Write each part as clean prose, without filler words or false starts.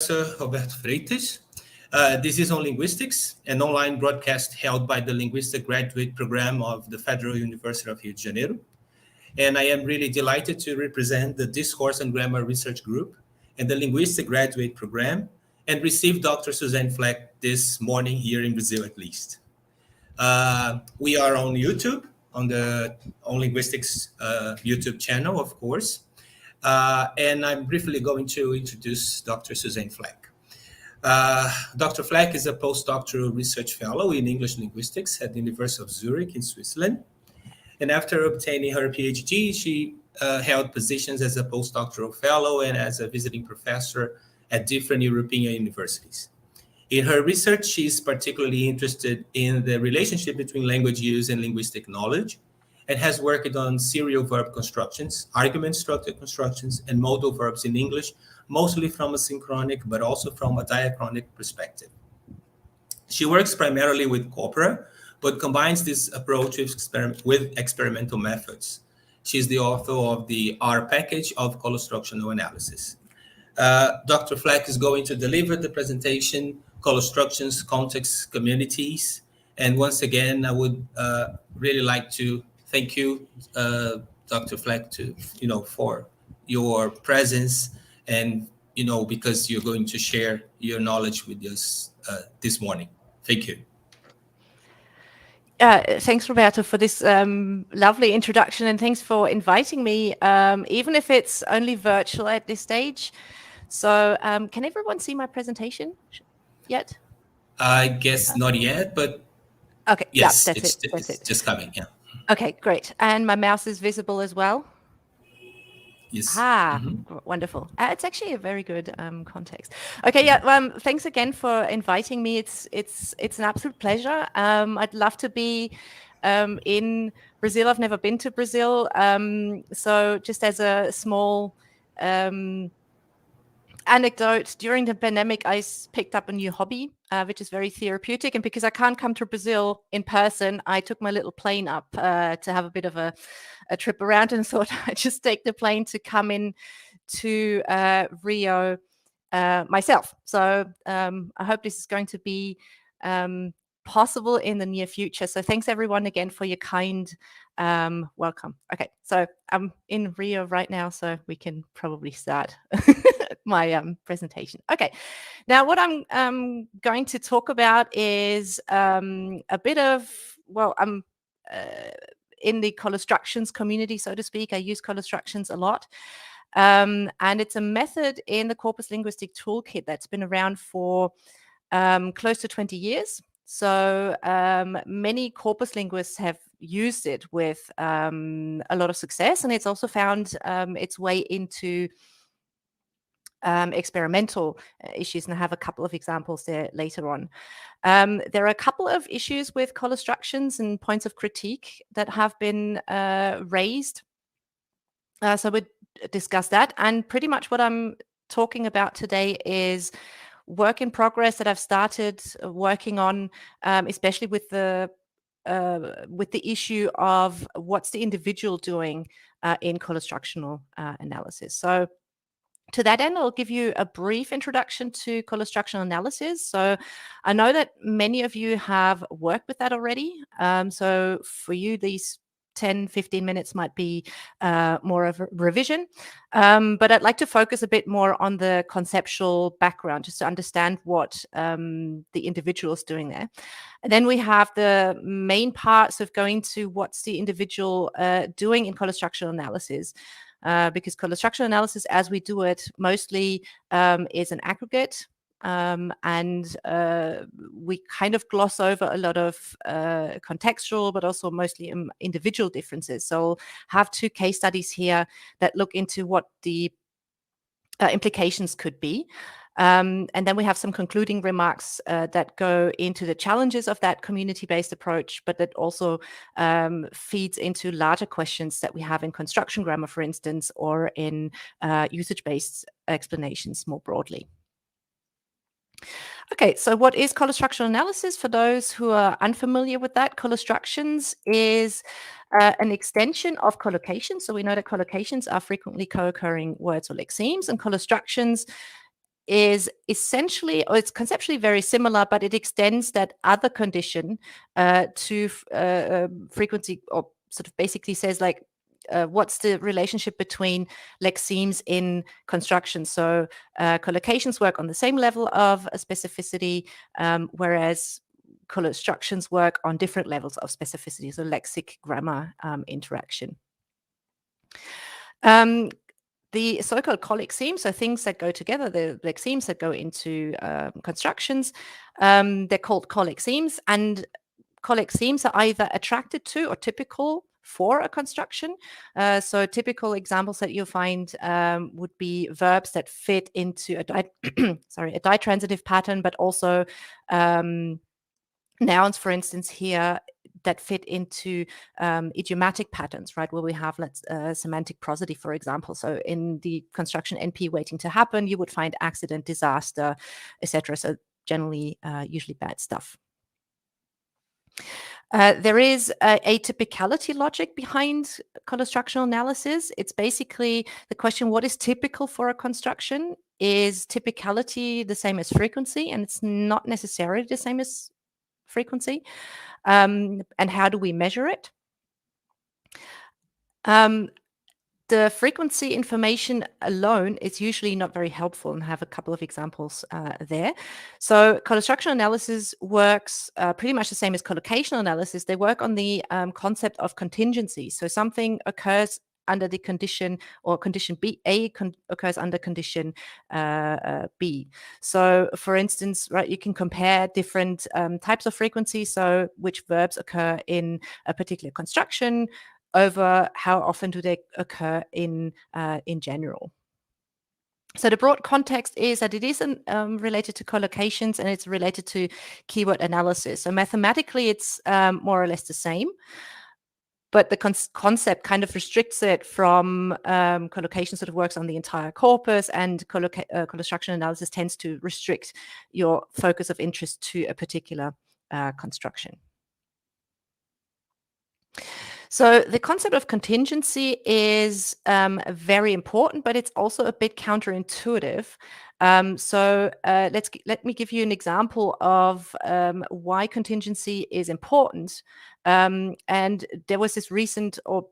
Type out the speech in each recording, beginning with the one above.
Professor Roberto Freitas. This is On Linguistics, an online broadcast held by the Linguistic Graduate Program of the Federal University of Rio de Janeiro. And I am really delighted to represent the Discourse and Grammar Research Group and the Linguistic Graduate Program and receive Dr. Susanne Flach this morning here in Brazil, at least. We are on YouTube, on the On Linguistics YouTube channel, of course. And I'm briefly going to introduce Dr. Susanne Flach. Dr. Flach is a postdoctoral research fellow in English linguistics at the University of Zurich in Switzerland. And after obtaining her PhD, she held positions as a postdoctoral fellow and as a visiting professor at different European universities. In her research, she is particularly interested in the relationship between language use and linguistic knowledge, and has worked on serial verb constructions, argument structure constructions, and modal verbs in English, mostly from a synchronic, but also from a diachronic perspective. She works primarily with corpora, but combines this approach with experimental methods. She's the author of the R package of Collostructional Analysis. Dr. Flach is going to deliver the presentation, Collostructions, Context, Communities. And once again, I would really like to thank you, Dr. Flach, for your presence and, because you're going to share your knowledge with us this morning. Thank you. Thanks, Roberto, for this lovely introduction, and thanks for inviting me, even if it's only virtual at this stage. So can everyone see my presentation yet? I guess not yet, but okay, yes, yeah, it's just coming, yeah. Okay, great. And my mouse is visible as well? Yes. Wonderful. It's actually a very good context. Okay, yeah. Thanks again for inviting me. It's an absolute pleasure. I'd love to be in Brazil. I've never been to Brazil, so just as a small anecdote, during the pandemic, I picked up a new hobby, which is very therapeutic. And because I can't come to Brazil in person, I took my little plane up to have a bit of a trip around, and thought I'd just take the plane to come in to Rio myself. So I hope this is going to be possible in the near future. So thanks everyone again for your kind welcome. Okay, so I'm in Rio right now, so we can probably start my presentation. Okay, now what I'm going to talk about is a bit of, I'm in the Collostructions community, so to speak. I use Collostructions a lot. And it's a method in the Corpus Linguistic Toolkit that's been around for close to 20 years. So many corpus linguists have used it with a lot of success, and it's also found its way into experimental issues, and I have a couple of examples there later on. There are a couple of issues with Collostructions and points of critique that have been raised. So we'll discuss that, and pretty much what I'm talking about today is work in progress that I've started working on, especially with the issue of what's the individual doing in collostructional analysis. So to that end, I'll give you a brief introduction to collostructional analysis. So I know that many of you have worked with that already. So for you, these 10-15 minutes might be more of a revision, but I'd like to focus a bit more on the conceptual background, just to understand what the individual is doing there. And then we have the main parts of going to what's the individual doing in collostructional analysis, because collostructional analysis, as we do it, mostly is an aggregate. And we kind of gloss over a lot of contextual, but also mostly individual differences. So I'll have two case studies here that look into what the implications could be. And then we have some concluding remarks that go into the challenges of that community-based approach, but that also feeds into larger questions that we have in construction grammar, for instance, or in usage-based explanations more broadly. Okay, so what is collostructional analysis? For those who are unfamiliar with that, collostructions is an extension of collocations. So we know that collocations are frequently co-occurring words or lexemes, and collostructions is essentially, or it's conceptually very similar, but it extends that other condition to frequency, or sort of basically says like, what's the relationship between lexemes in construction? So collocations work on the same level of specificity, whereas collostructions work on different levels of specificity, so lexic-grammar interaction. The so-called collexemes, so things that go together, the lexemes that go into constructions, they're called collexemes, and collexemes are either attracted to or typical for a construction. So typical examples that you'll find would be verbs that fit into a ditransitive pattern, but also nouns, for instance, here that fit into idiomatic patterns, right? Where we have semantic prosody, for example. So in the construction NP waiting to happen, you would find accident, disaster, etc. So generally, usually bad stuff. There is a typicality logic behind collostructional analysis. It's basically the question, what is typical for a construction? Is typicality the same as frequency? And it's not necessarily the same as frequency. And how do we measure it? The frequency information alone is usually not very helpful, and I have a couple of examples there. So collostructional analysis works pretty much the same as collocational analysis. They work on the concept of contingency. So something occurs under the condition, or condition B, A occurs under condition B. So for instance, right, you can compare different types of frequency, so which verbs occur in a particular construction over how often do they occur in general. So the broad context is that it isn't related to collocations, and it's related to keyword analysis. So mathematically, it's more or less the same, but the concept kind of restricts it from collocation, sort of works on the entire corpus, and collostructional analysis tends to restrict your focus of interest to a particular construction. So the concept of contingency is very important, but it's also a bit counterintuitive. Let me give you an example of why contingency is important. And there was this recent, or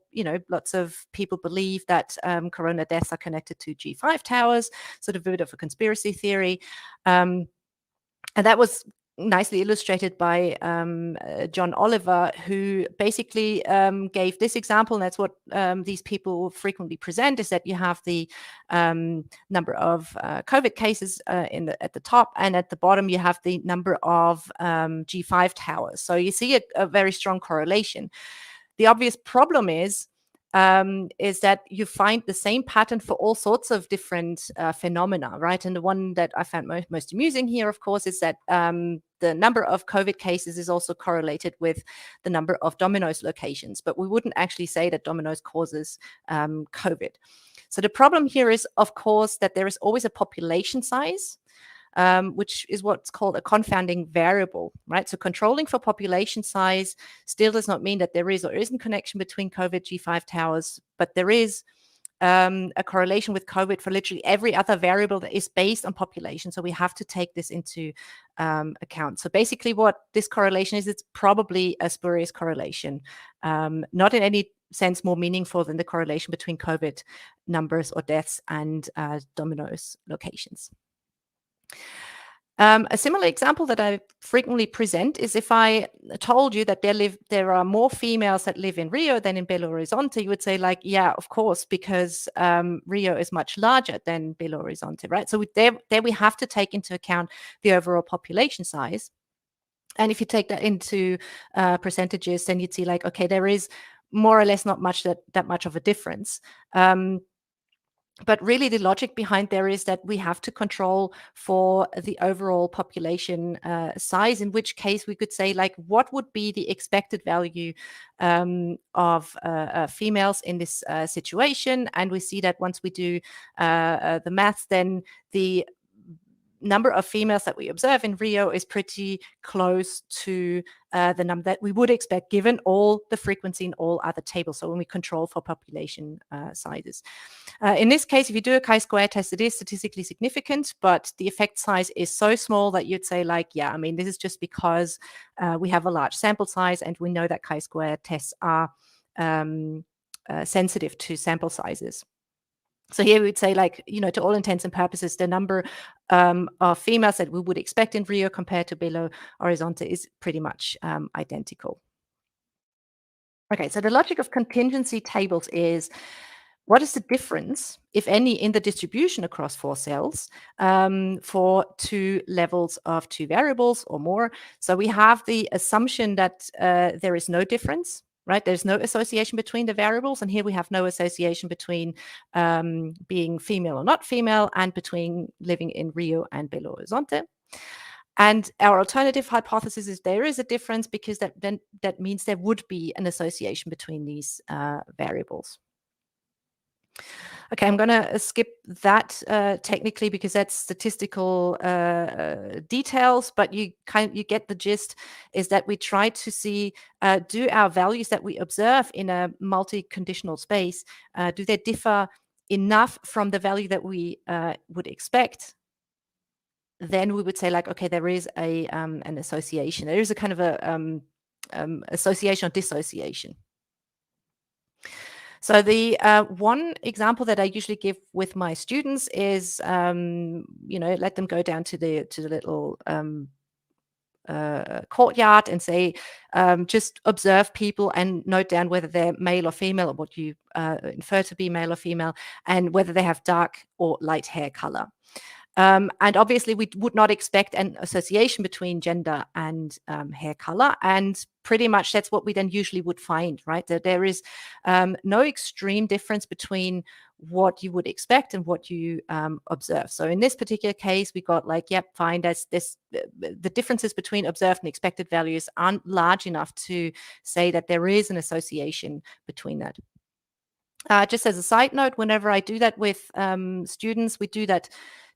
lots of people believe that corona deaths are connected to G5 towers, sort of a bit of a conspiracy theory. And that was nicely illustrated by John Oliver, who basically gave this example, and that's what these people frequently present, is that you have the number of COVID cases at the top, and at the bottom you have the number of G5 towers. So you see a very strong correlation. The obvious problem is that you find the same pattern for all sorts of different phenomena, right? And the one that I found most amusing here, of course, is that the number of COVID cases is also correlated with the number of Domino's locations, but we wouldn't actually say that Domino's causes COVID. So the problem here is, of course, that there is always a population size, which is what's called a confounding variable, right? So controlling for population size still does not mean that there is or isn't connection between COVID, G5 towers, but there is a correlation with COVID for literally every other variable that is based on population. So we have to take this into account. So basically what this correlation is, it's probably a spurious correlation, not in any sense more meaningful than the correlation between COVID numbers or deaths and Domino's locations. A similar example that I frequently present is if I told you that there are more females that live in Rio than in Belo Horizonte, you would say, like, yeah, of course, because Rio is much larger than Belo Horizonte, right? So there we have to take into account the overall population size. And if you take that into percentages, then you'd see, like, okay, there is more or less not much that much of a difference. But really the logic behind there is that we have to control for the overall population size, in which case we could say, like, what would be the expected value of females in this situation? And we see that once we do the maths, then the number of females that we observe in Rio is pretty close to the number that we would expect given all the frequency in all other tables. So when we control for population sizes. In this case, if you do a chi-square test, it is statistically significant, but the effect size is so small that you'd say like, yeah, I mean, this is just because we have a large sample size and we know that chi-square tests are sensitive to sample sizes. So here we would say, like, to all intents and purposes, the number of females that we would expect in Rio compared to Belo Horizonte is pretty much identical. Okay, so the logic of contingency tables is, what is the difference, if any, in the distribution across 4 cells for 2 levels of 2 variables or more? So we have the assumption that there is no difference, right? There's no association between the variables. And here we have no association between being female or not female and between living in Rio and Belo Horizonte. And our alternative hypothesis is there is a difference because that means there would be an association between these variables. Okay, I'm going to skip that technically because that's statistical details, but you get the gist is that we try to see, do our values that we observe in a multi-conditional space, do they differ enough from the value that we would expect? Then we would say like, okay, there is an association. There is a kind of a association or dissociation. So the one example that I usually give with my students is, let them go down to the little courtyard and say, just observe people and note down whether they're male or female, or what you infer to be male or female, and whether they have dark or light hair color. And obviously, we would not expect an association between gender and hair color. And pretty much that's what we then usually would find, right? That there is no extreme difference between what you would expect and what you observe. So in this particular case, we got like, yep, fine. The differences between observed and expected values aren't large enough to say that there is an association between that. Just as a side note, whenever I do that with students, we do that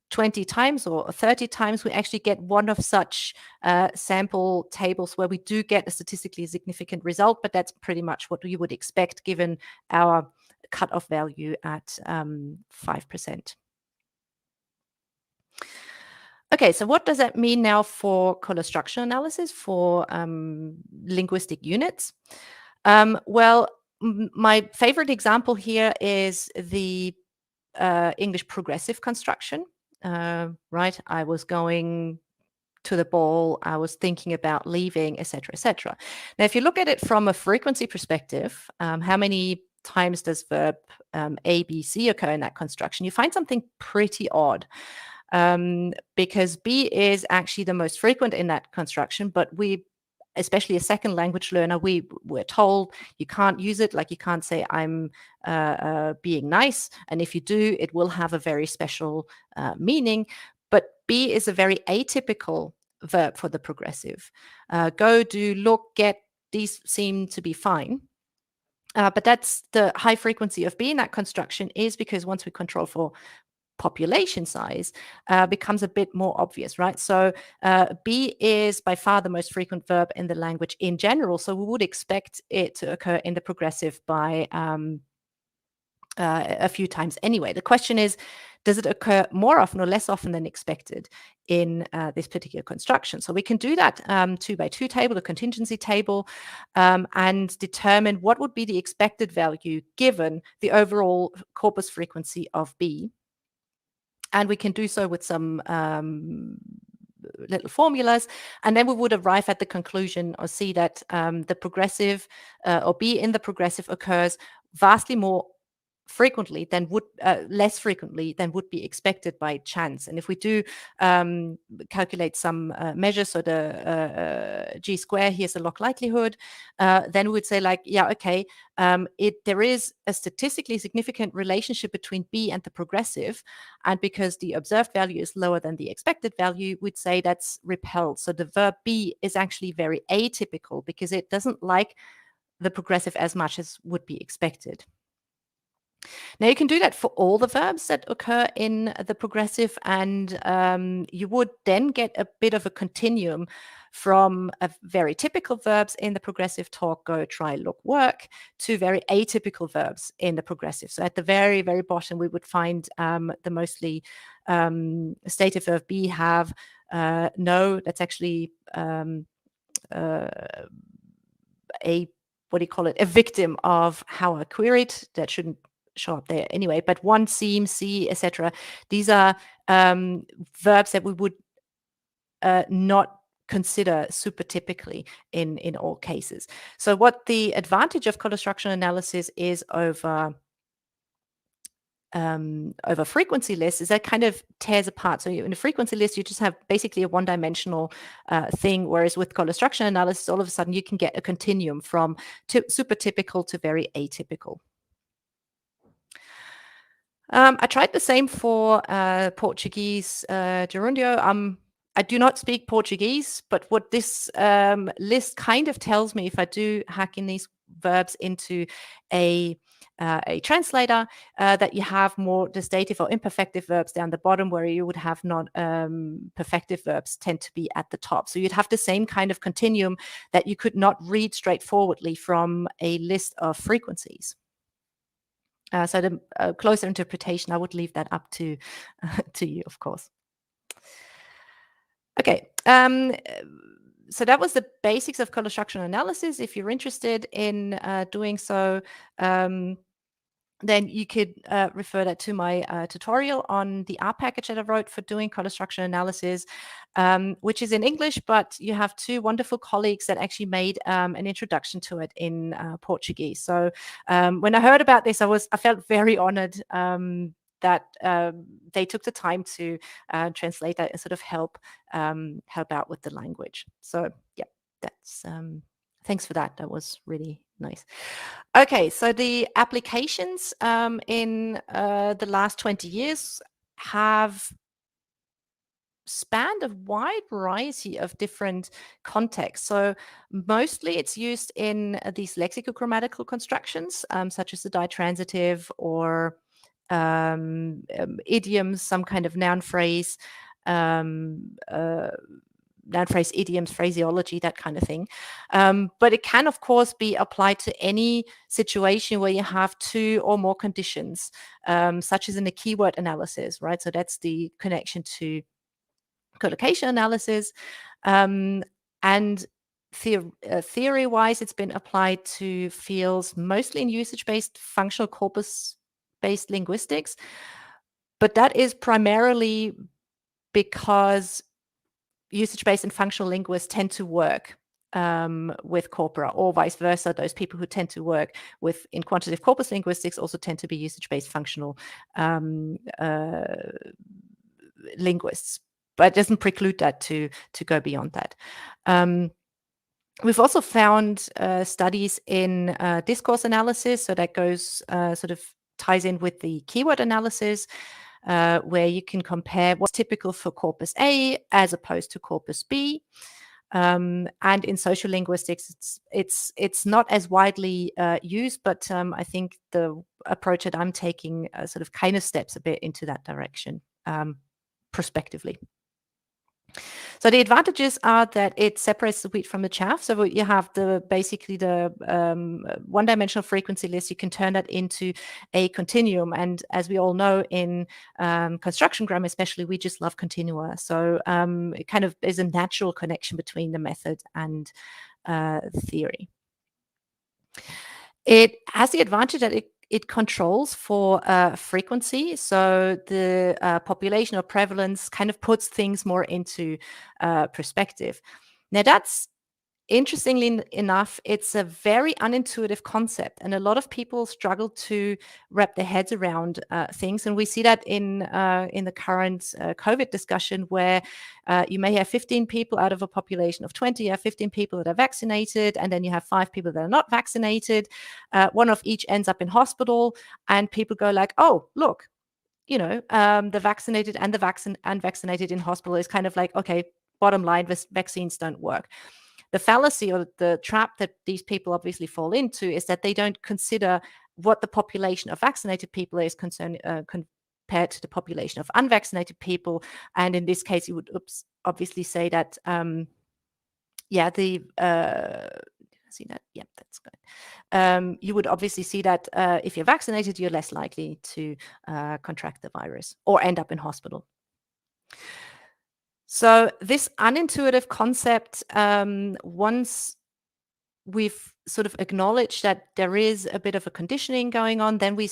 20 times or 30 times, we actually get one of such sample tables where we do get a statistically significant result, but that's pretty much what you would expect given our cutoff value at 5%. Okay, so what does that mean now for collostructional analysis for linguistic units? Well, my favorite example here is the English progressive construction. Right, I was going to the ball, I was thinking about leaving, etc., etc. Now, if you look at it from a frequency perspective, how many times does verb A, B, C occur in that construction? You find something pretty odd, because B is actually the most frequent in that construction, but we, especially a second language learner, we're told you can't use it. Like, you can't say I'm being nice, and if you do, it will have a very special meaning. But be is a very atypical verb for the progressive. Go, do, look, get, these seem to be fine. But that's the high frequency of be in that construction is because once we control for population size, becomes a bit more obvious, right? So be is by far the most frequent verb in the language in general. So we would expect it to occur in the progressive by a few times anyway. The question is, does it occur more often or less often than expected in this particular construction? So we can do that 2x2 table, a contingency table, and determine what would be the expected value given the overall corpus frequency of B. And we can do so with some little formulas, and then we would arrive at the conclusion or see that the progressive or B in the progressive occurs vastly more frequently than would less frequently than would be expected by chance. And if we do calculate some measures, so the G square, here's the log likelihood, then we would say like, yeah, okay, there is a statistically significant relationship between B and the progressive, and because the observed value is lower than the expected value, we'd say that's repelled. So the verb be is actually very atypical because it doesn't like the progressive as much as would be expected. Now, you can do that for all the verbs that occur in the progressive, and you would then get a bit of a continuum from very typical verbs in the progressive: talk, go, try, look, work, to very atypical verbs in the progressive. So at the very, very bottom, we would find the mostly stative verb be, have, know. That's actually a victim of how I queried. That shouldn't show up there anyway, but want, seem, see, etc. These are verbs that we would not consider super typically in all cases. So what the advantage of collostructional analysis is over frequency lists is that kind of tears apart. So in a frequency list, you just have basically a one-dimensional thing, whereas with collostructional analysis, all of a sudden you can get a continuum from super typical to very atypical. I tried the same for Portuguese gerundio. I do not speak Portuguese, but what this list kind of tells me, if I do hack in these verbs into a translator, that you have more dative or imperfective verbs down the bottom, where you would have non-perfective verbs tend to be at the top. So you'd have the same kind of continuum that you could not read straightforwardly from a list of frequencies. So the closer interpretation, I would leave that up to you, of course. Okay, so that was the basics of collostructional analysis. If you're interested in doing so, then you could refer that to my tutorial on the R package that I wrote for doing collostructional analysis, which is in English, but you have two wonderful colleagues that actually made an introduction to it in Portuguese. So when I heard about this, I felt very honored that they took the time to translate that and sort of help out with the language. So yeah, that's thanks for that. That was really nice. Okay, so the applications in the last 20 years have spanned a wide variety of different contexts. So mostly it's used in these lexicogrammatical constructions, such as the ditransitive or idioms, some kind of noun phrase, idioms, phraseology, that kind of thing. But it can, of course, be applied to any situation where you have two or more conditions, such as in the keyword analysis, right? So that's the connection to collocation analysis. And theory-wise, it's been applied to fields mostly in usage-based functional corpus-based linguistics. But that is primarily because usage-based and functional linguists tend to work with corpora, or vice versa. Those people who tend to work in quantitative corpus linguistics also tend to be usage-based functional linguists. But it doesn't preclude that to go beyond that. We've also found studies in discourse analysis, so that goes sort of ties in with the keyword analysis, where you can compare what's typical for corpus A as opposed to corpus B. And in social linguistics, it's not as widely used, but I think the approach that I'm taking sort of kind of steps a bit into that direction prospectively. So the advantages are that it separates the wheat from the chaff. So you have basically the one-dimensional frequency list. You can turn that into a continuum. And as we all know, in construction grammar especially, we just love continua. So it kind of is a natural connection between the method and theory. It has the advantage that it controls for frequency. So the population or prevalence kind of puts things more into perspective. Now, that's interestingly enough, it's a very unintuitive concept, and a lot of people struggle to wrap their heads around things. And we see that in the current COVID discussion, where you may have 15 people out of a population of 20, you have 15 people that are vaccinated, and then you have 5 people that are not vaccinated. One of each ends up in hospital, and people go like, "Oh, look, you know, the vaccinated and the unvaccinated in hospital is kind of like, okay, bottom line, vaccines don't work." The fallacy or the trap that these people obviously fall into is that they don't consider what the population of vaccinated people is compared to the population of unvaccinated people. And in this case, you would obviously say that, see that? Yeah, that's good. You would obviously see that if you're vaccinated, you're less likely to contract the virus or end up in hospital. So this unintuitive concept, once we've sort of acknowledged that there is a bit of a conditioning going on, then we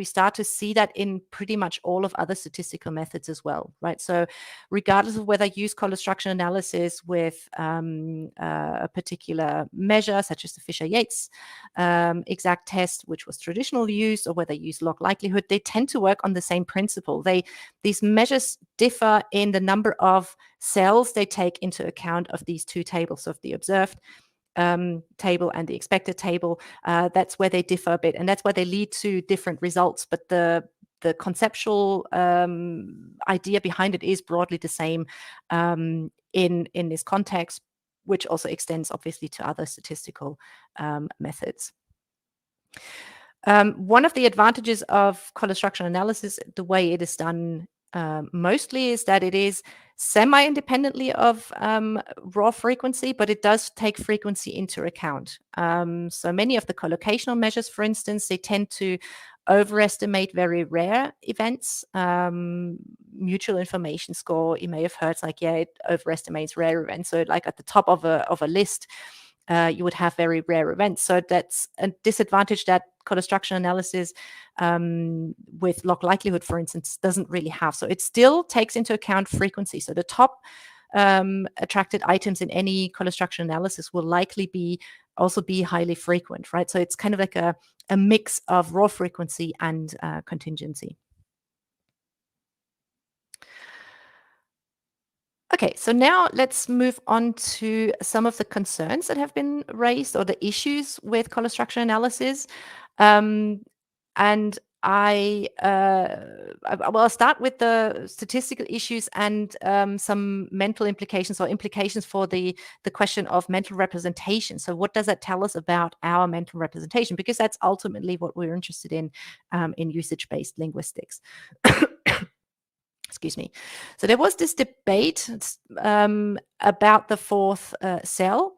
start to see that in pretty much all of other statistical methods as well, right? So regardless of whether you use collostructional analysis with a particular measure, such as the Fisher-Yates exact test, which was traditional use, or whether you use log likelihood, they tend to work on the same principle. These measures differ in the number of cells they take into account of these two tables, of the observed table and the expected table. That's where they differ a bit, and that's where they lead to different results. But the conceptual idea behind it is broadly the same in this context, which also extends obviously to other statistical methods. One of the advantages of collostructional analysis, the way it is done mostly, is that it is semi-independently of raw frequency, but it does take frequency into account. So many of the collocational measures, for instance, they tend to overestimate very rare events. Mutual information score, you may have heard, it's like, yeah, it overestimates rare events. So like at the top of a list, you would have very rare events. So that's a disadvantage that collostructional analysis with log likelihood, for instance, doesn't really have. So it still takes into account frequency. So the top attracted items in any collostructional analysis will likely also be highly frequent, right? So it's kind of like a mix of raw frequency and contingency. Okay, so now let's move on to some of the concerns that have been raised, or the issues with collostructional analysis. And I'll start with the statistical issues and some mental implications or implications for the question of mental representation. So what does that tell us about our mental representation? Because that's ultimately what we're interested in usage-based linguistics. Excuse me. So there was this debate about the fourth cell,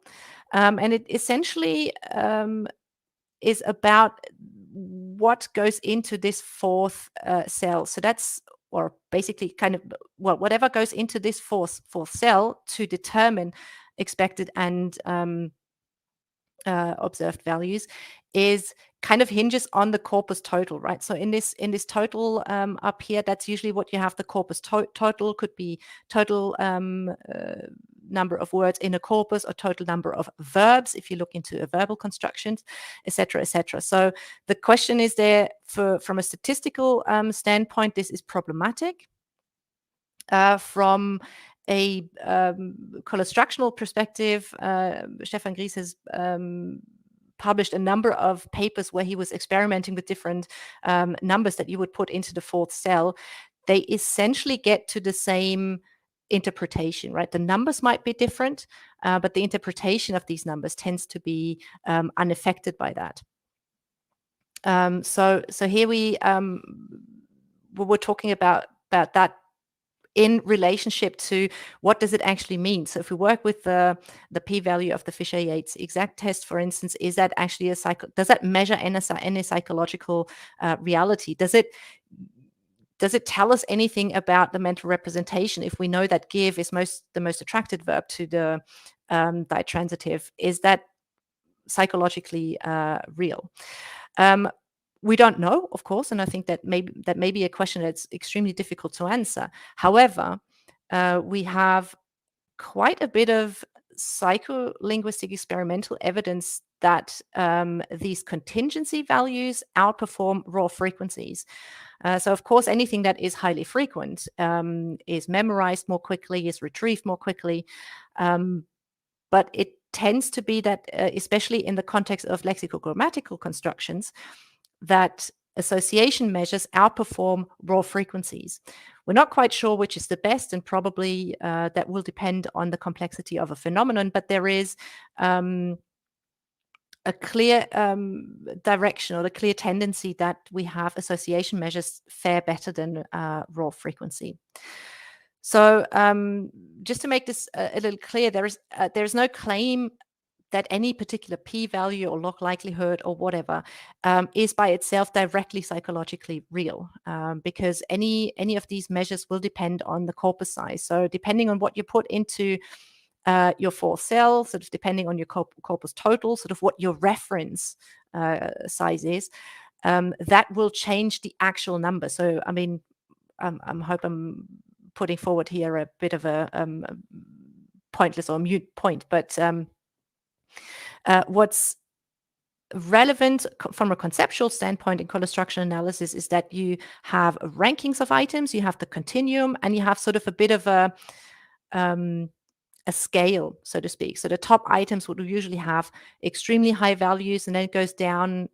and it essentially is about what goes into this fourth cell. So that's, or basically kind of, well, whatever goes into this fourth cell to determine expected and observed values is kind of hinges on the corpus total, right? So in this total up here, that's usually what you have. The corpus total could be total number of words in a corpus, or total number of verbs if you look into a verbal constructions, etc., etc. So the question is there, from a statistical standpoint, this is problematic. From a collostructional perspective, Stefan Gries has published a number of papers where he was experimenting with different numbers that you would put into the fourth cell. They essentially get to the same interpretation, right? The numbers might be different, but the interpretation of these numbers tends to be unaffected by that. So here we were talking about that in relationship to what does it actually mean. So if we work with the p-value of the Fisher-Yates exact test, for instance, is that actually does that measure any psychological reality? Does it tell us anything about the mental representation? If we know that give is the most attracted verb to the ditransitive, is that psychologically real? We don't know, of course, and I think that may be a question that's extremely difficult to answer. However, we have quite a bit of psycholinguistic experimental evidence that these contingency values outperform raw frequencies. So, of course, anything that is highly frequent is memorized more quickly, is retrieved more quickly, but it tends to be that, especially in the context of lexicogrammatical constructions, that association measures outperform raw frequencies. We're not quite sure which is the best, and probably that will depend on the complexity of a phenomenon, but there is a clear direction or a clear tendency that we have association measures fare better than raw frequency. So just to make this a little clear, there is no claim that any particular p-value or log likelihood or whatever is by itself directly psychologically real, because any of these measures will depend on the corpus size. So depending on what you put into your fourth cell, sort of depending on your corpus total, sort of what your reference size is, that will change the actual number. So, I mean, I hope I'm putting forward here a bit of a pointless or mute point, but what's relevant from a conceptual standpoint in collostructional analysis is that you have rankings of items, you have the continuum, and you have sort of a bit of a scale, so to speak. So the top items would usually have extremely high values, and then it goes down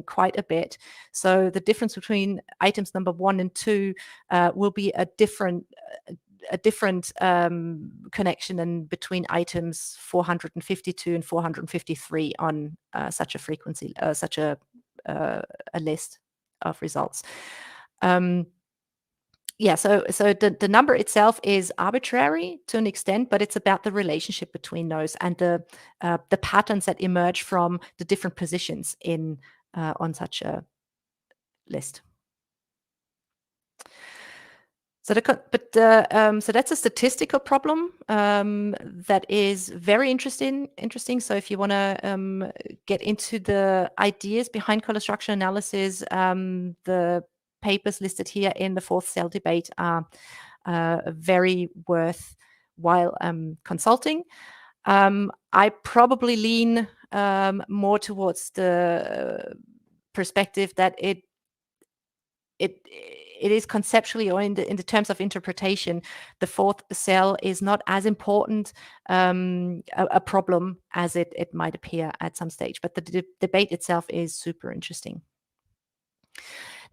quite a bit. So the difference between items number 1 and 2 will be a different connection than between items 452 and 453 on such a frequency, such a list of results. Yeah, so the number itself is arbitrary to an extent, but it's about the relationship between those and the patterns that emerge from the different positions in on such a list. So so that's a statistical problem that is very interesting. So if you want to get into the ideas behind collostructional analysis, the papers listed here in the fourth cell debate are very worthwhile consulting. I probably lean more towards the perspective that it is conceptually, or in the terms of interpretation, the fourth cell is not as important a problem as it might appear at some stage. But the debate itself is super interesting.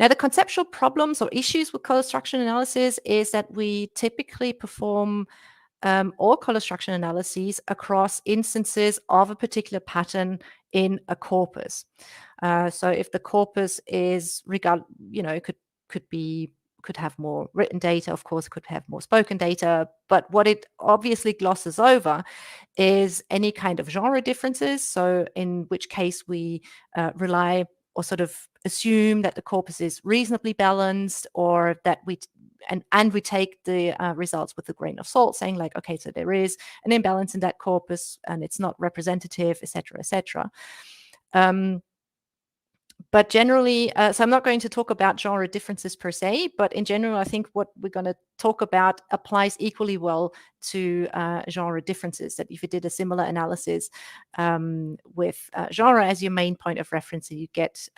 Now, the conceptual problems or issues with collostructional analysis is that we typically perform all collostructional analyses across instances of a particular pattern in a corpus. So if the corpus is could have more written data, of course, it could have more spoken data, but what it obviously glosses over is any kind of genre differences. So in which case we rely or sort of assume that the corpus is reasonably balanced, or that we take the results with a grain of salt, saying like, okay, so there is an imbalance in that corpus and it's not representative, etc., etc. But generally, so I'm not going to talk about genre differences per se, but in general, I think what we're going to talk about applies equally well to genre differences. That if you did a similar analysis with genre as your main point of reference, you get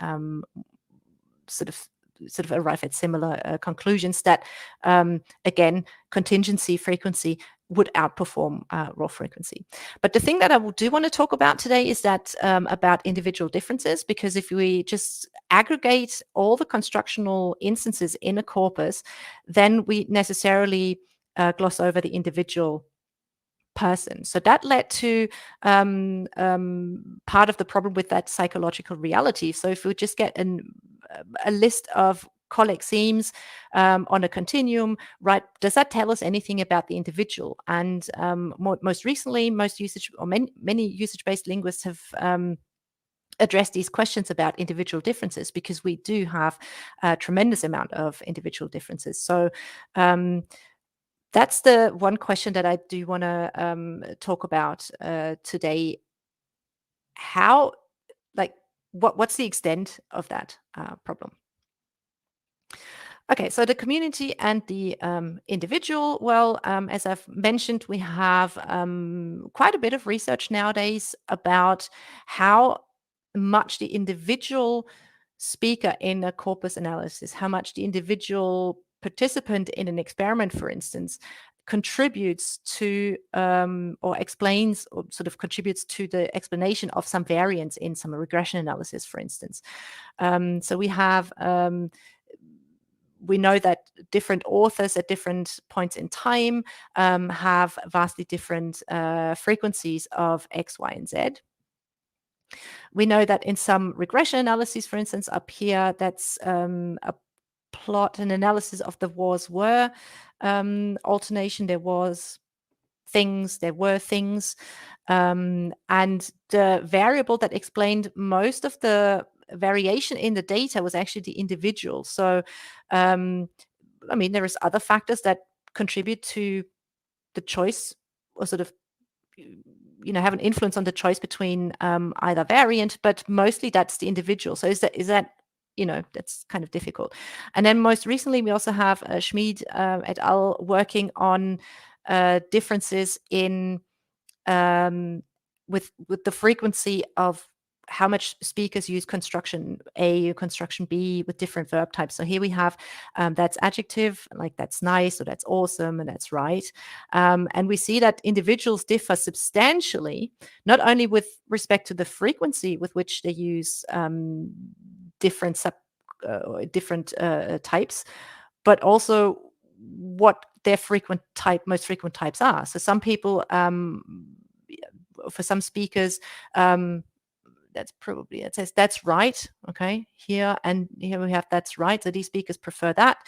sort of arrive at similar conclusions that, again, contingency frequency would outperform raw frequency. But the thing that I do want to talk about today is that about individual differences, because if we just aggregate all the constructional instances in a corpus, then we necessarily gloss over the individual person. So that led to part of the problem with that psychological reality. So if we just get a list of collexemes on a continuum, right? Does that tell us anything about the individual? And most recently, many usage-based linguists have addressed these questions about individual differences, because we do have a tremendous amount of individual differences. So that's the one question that I do want to talk about today. How, what's the extent of that problem? Okay, so the community and the individual. Well, as I've mentioned, we have quite a bit of research nowadays about how much the individual speaker in a corpus analysis, how much the individual participant in an experiment, for instance, contributes to or explains or sort of contributes to the explanation of some variance in some regression analysis, for instance. So we have we know that different authors at different points in time have vastly different frequencies of X, Y, and Z. We know that in some regression analyses, for instance, up here, that's a plot, an analysis of the was-were alternation. There was things, there were things. And the variable that explained most of the variation in the data was actually the individual. So, I mean, there is other factors that contribute to the choice, or sort of, have an influence on the choice between either variant, but mostly that's the individual. So is that that's kind of difficult. And then most recently, we also have Schmid et al. Working on differences in with the frequency of how much speakers use construction A or construction B with different verb types. So here we have that's adjective, like that's nice or that's awesome and that's right. And we see that individuals differ substantially, not only with respect to the frequency with which they use different types, but also what their most frequent types are. So some people, for some speakers, that's probably, it says that's right, okay, here, and here we have that's right. So these speakers prefer that.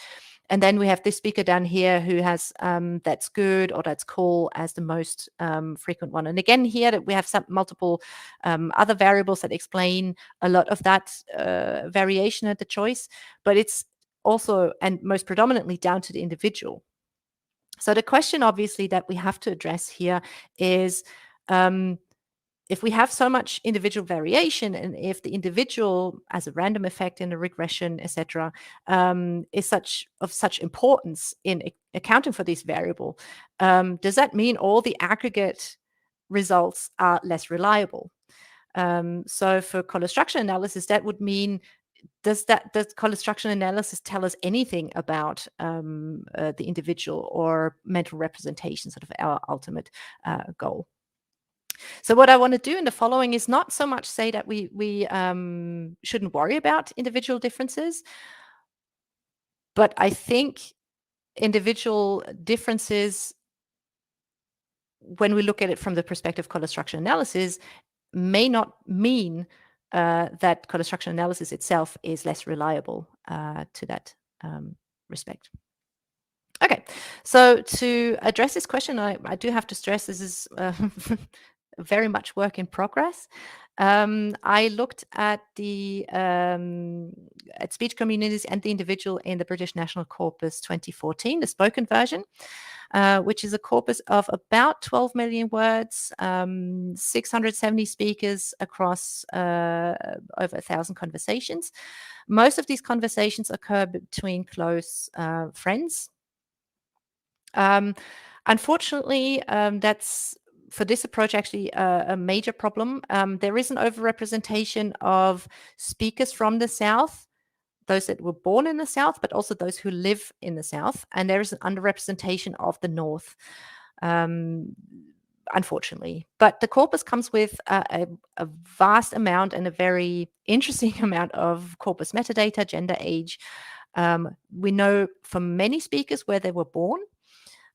And then we have this speaker down here who has that's good or that's cool as the most frequent one. And again, here that we have some multiple other variables that explain a lot of that variation at the choice, but it's also and most predominantly down to the individual. So the question obviously that we have to address here is if we have so much individual variation, and if the individual as a random effect in a regression, etc., is of such importance in accounting for this variable, does that mean all the aggregate results are less reliable? So for collostructional analysis, that would mean, does collostructional analysis tell us anything about the individual or mental representation, sort of our ultimate goal? So what I want to do in the following is not so much say that we shouldn't worry about individual differences, but I think individual differences, when we look at it from the perspective of collostructional analysis, may not mean that collostructional analysis itself is less reliable to that respect. Okay, so to address this question, I do have to stress this is very much work in progress. I looked at the at speech communities and the individual in the British National Corpus 2014, the spoken version, which is a corpus of about 12 million words, 670 speakers across over 1,000 conversations. Most of these conversations occur between close friends. Unfortunately, that's for this approach actually a major problem. There is an overrepresentation of speakers from the South, those that were born in the South, but also those who live in the South. And there is an underrepresentation of the North, unfortunately. But the corpus comes with a vast amount and a very interesting amount of corpus metadata, gender, age. We know from many speakers where they were born,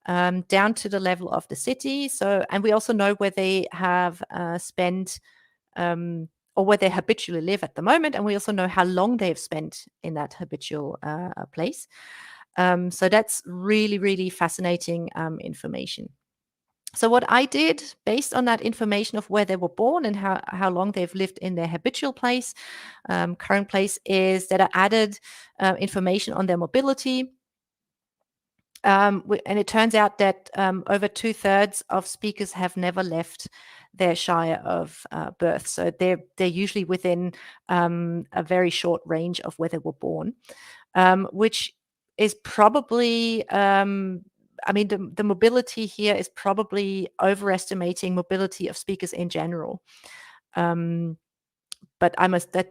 down to the level of the city. So, and we also know where they have spent or where they habitually live at the moment. And we also know how long they've spent in that habitual place. So that's really, really fascinating information. So what I did based on that information of where they were born and how long they've lived in their habitual place, current place, is that I added information on their mobility. And it turns out that over 2/3 of speakers have never left their shire of birth. So they're usually within a very short range of where they were born, which is probably, I mean, the mobility here is probably overestimating mobility of speakers in general. But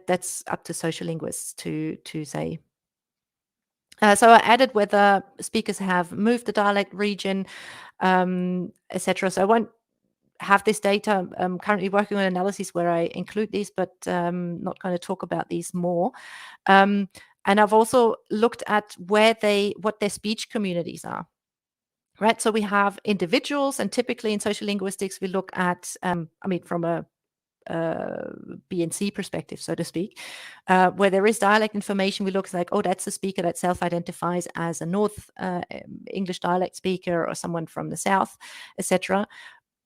that's up to social linguists to say. So I added whether speakers have moved the dialect region, etc. So I won't have this data. I'm currently working on analyses where I include these, but not going to talk about these more. And I've also looked at what their speech communities are. Right. So we have individuals, and typically in social linguistics, we look at, I mean, from a B&C perspective, so to speak. Where there is dialect information, we look like, oh, that's a speaker that self-identifies as a North English dialect speaker or someone from the South, etc.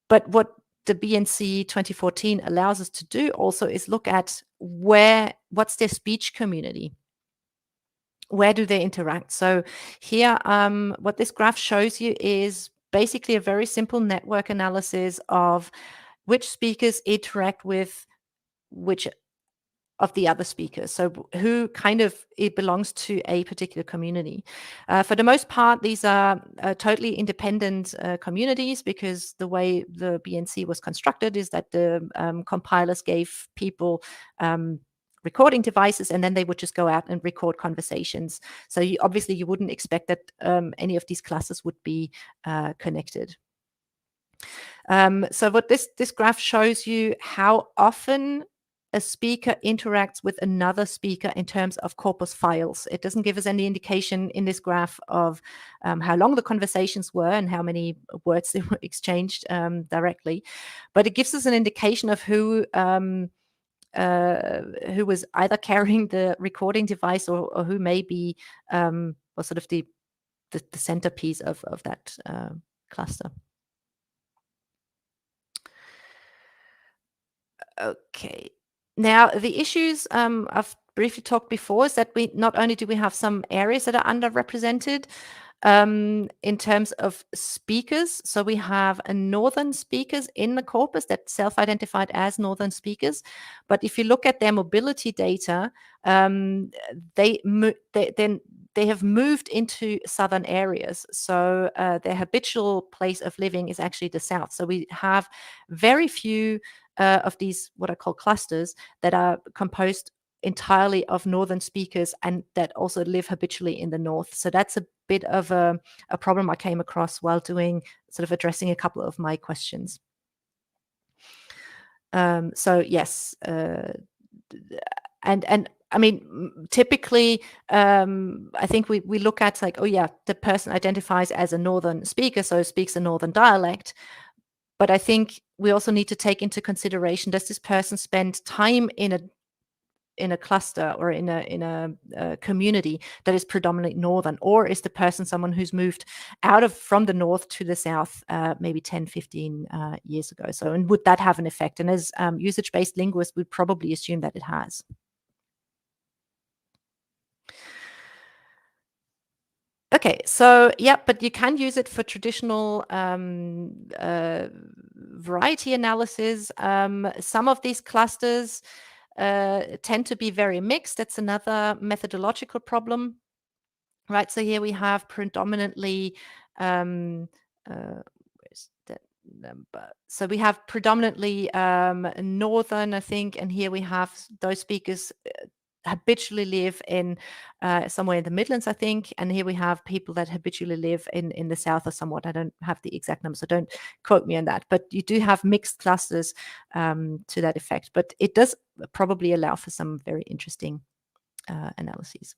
But what the B&C 2014 allows us to do also is look at what's their speech community. Where do they interact? So here, what this graph shows you is basically a very simple network analysis of which speakers interact with which of the other speakers. So who kind of it belongs to a particular community. For the most part, these are totally independent communities, because the way the B&C was constructed is that the compilers gave people recording devices, and then they would just go out and record conversations. So obviously you wouldn't expect that any of these classes would be connected. So what this graph shows you how often a speaker interacts with another speaker in terms of corpus files. It doesn't give us any indication in this graph of how long the conversations were and how many words they were exchanged directly, but it gives us an indication of who was either carrying the recording device or who may be or sort of the centerpiece of that cluster. Okay. Now, the issues I've briefly talked before is that we not only do we have some areas that are underrepresented in terms of speakers. So we have northern speakers in the corpus that self-identified as northern speakers. But if you look at their mobility data, they have moved into southern areas. So their habitual place of living is actually the south. So we have very few of these, what I call clusters, that are composed entirely of northern speakers and that also live habitually in the north. So that's a bit of a problem I came across while addressing a couple of my questions. So yes, and I mean, typically, I think we look at like, oh yeah, the person identifies as a northern speaker, so speaks a northern dialect. But I think we also need to take into consideration, does this person spend time in a cluster or in a community that is predominantly northern, or is the person someone who's moved from the north to the south maybe 10, 15 years ago? So, and would that have an effect? And as usage-based linguists, would probably assume that it has. Okay, so yeah, but you can use it for traditional variety analysis. Some of these clusters tend to be very mixed. That's another methodological problem, right? So here we have predominantly, where's that number? So we have predominantly northern, I think, and here we have those speakers habitually live in somewhere in the Midlands, I think, and here we have people that habitually live in the south or somewhat. I don't have the exact number, so don't quote me on that, but you do have mixed clusters to that effect, but it does probably allow for some very interesting analyses.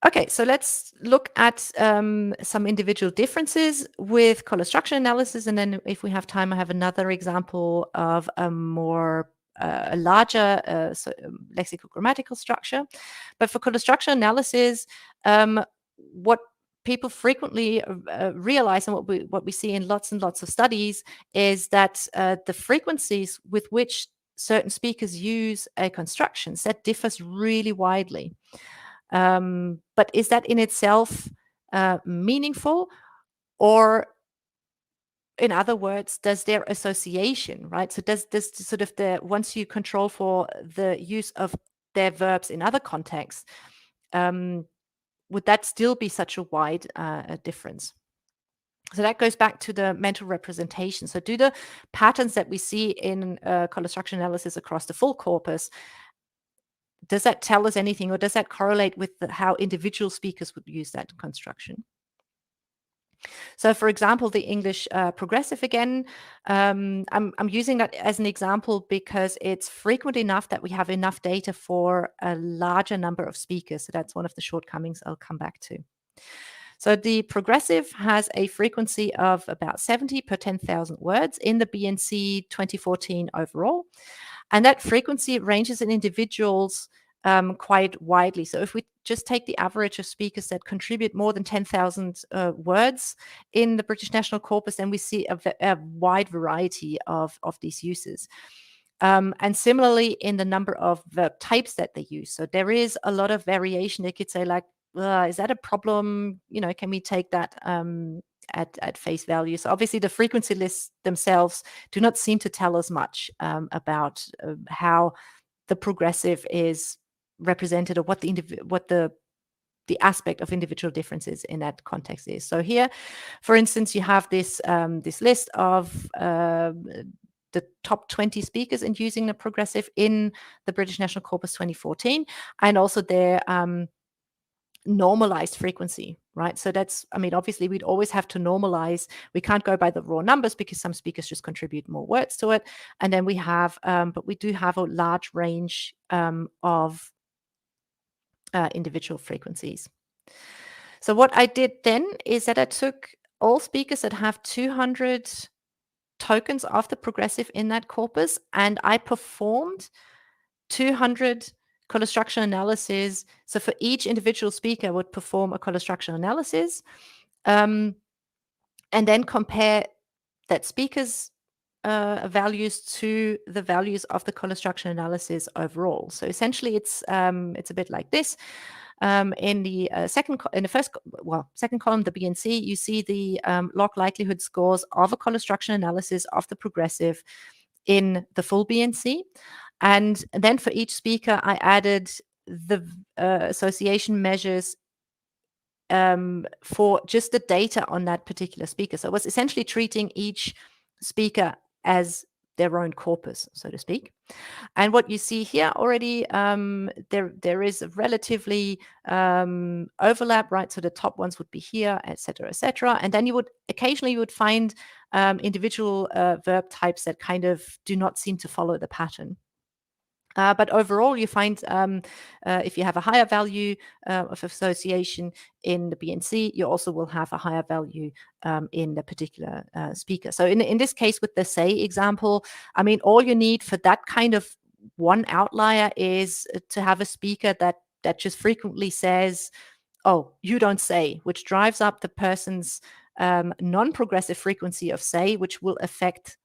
Okay, so let's look at some individual differences with collostructional analysis, and then if we have time, I have another example of a more a larger lexical-grammatical structure. But for collostructional analysis, what people frequently realize, and what we see in lots and lots of studies, is that the frequencies with which certain speakers use a construction set differs really widely. But is that in itself meaningful, or in other words, does their association, right? So does this sort of once you control for the use of their verbs in other contexts, would that still be such a wide difference? So that goes back to the mental representation. So do the patterns that we see in collostructional analysis across the full corpus, does that tell us anything, or does that correlate with how individual speakers would use that construction? So, for example, the English progressive again, I'm using that as an example because it's frequent enough that we have enough data for a larger number of speakers. So that's one of the shortcomings I'll come back to. So the progressive has a frequency of about 70 per 10,000 words in the BNC 2014 overall. And that frequency ranges in individuals quite widely. So if we just take the average of speakers that contribute more than 10,000 words in the British National Corpus, then we see a wide variety of these uses. And similarly in the number of verb types that they use. So there is a lot of variation. They could say like, is that a problem? You know, can we take that at face value? So obviously the frequency lists themselves do not seem to tell us much about how the progressive is represented, or what the aspect of individual differences in that context is. So here, for instance, you have this this list of the top 20 speakers in using the progressive in the British National Corpus 2014, and also their normalized frequency, right? So that's, I mean, obviously we'd always have to normalize. We can't go by the raw numbers because some speakers just contribute more words to it. And then we have, but we do have a large range of individual frequencies. So what I did then is that I took all speakers that have 200 tokens of the progressive in that corpus, and I performed 200 collostructional analysis. So for each individual speaker, I would perform a collostructional analysis and then compare that speaker's values to the values of the collostructional analysis overall. So essentially, it's a bit like this. In the second column, the BNC, you see the log likelihood scores of a collostructional analysis of the progressive in the full BNC. And then for each speaker, I added the association measures for just the data on that particular speaker. So I was essentially treating each speaker as their own corpus, so to speak. And what you see here already, there is a relatively overlap, right? So the top ones would be here, et cetera, and then you would occasionally find individual verb types that kind of do not seem to follow the pattern. But overall, you find if you have a higher value of association in the BNC, you also will have a higher value in the particular speaker. So in this case, with the say example, I mean, all you need for that kind of one outlier is to have a speaker that just frequently says, "Oh, you don't say," which drives up the person's non-progressive frequency of say, which will affect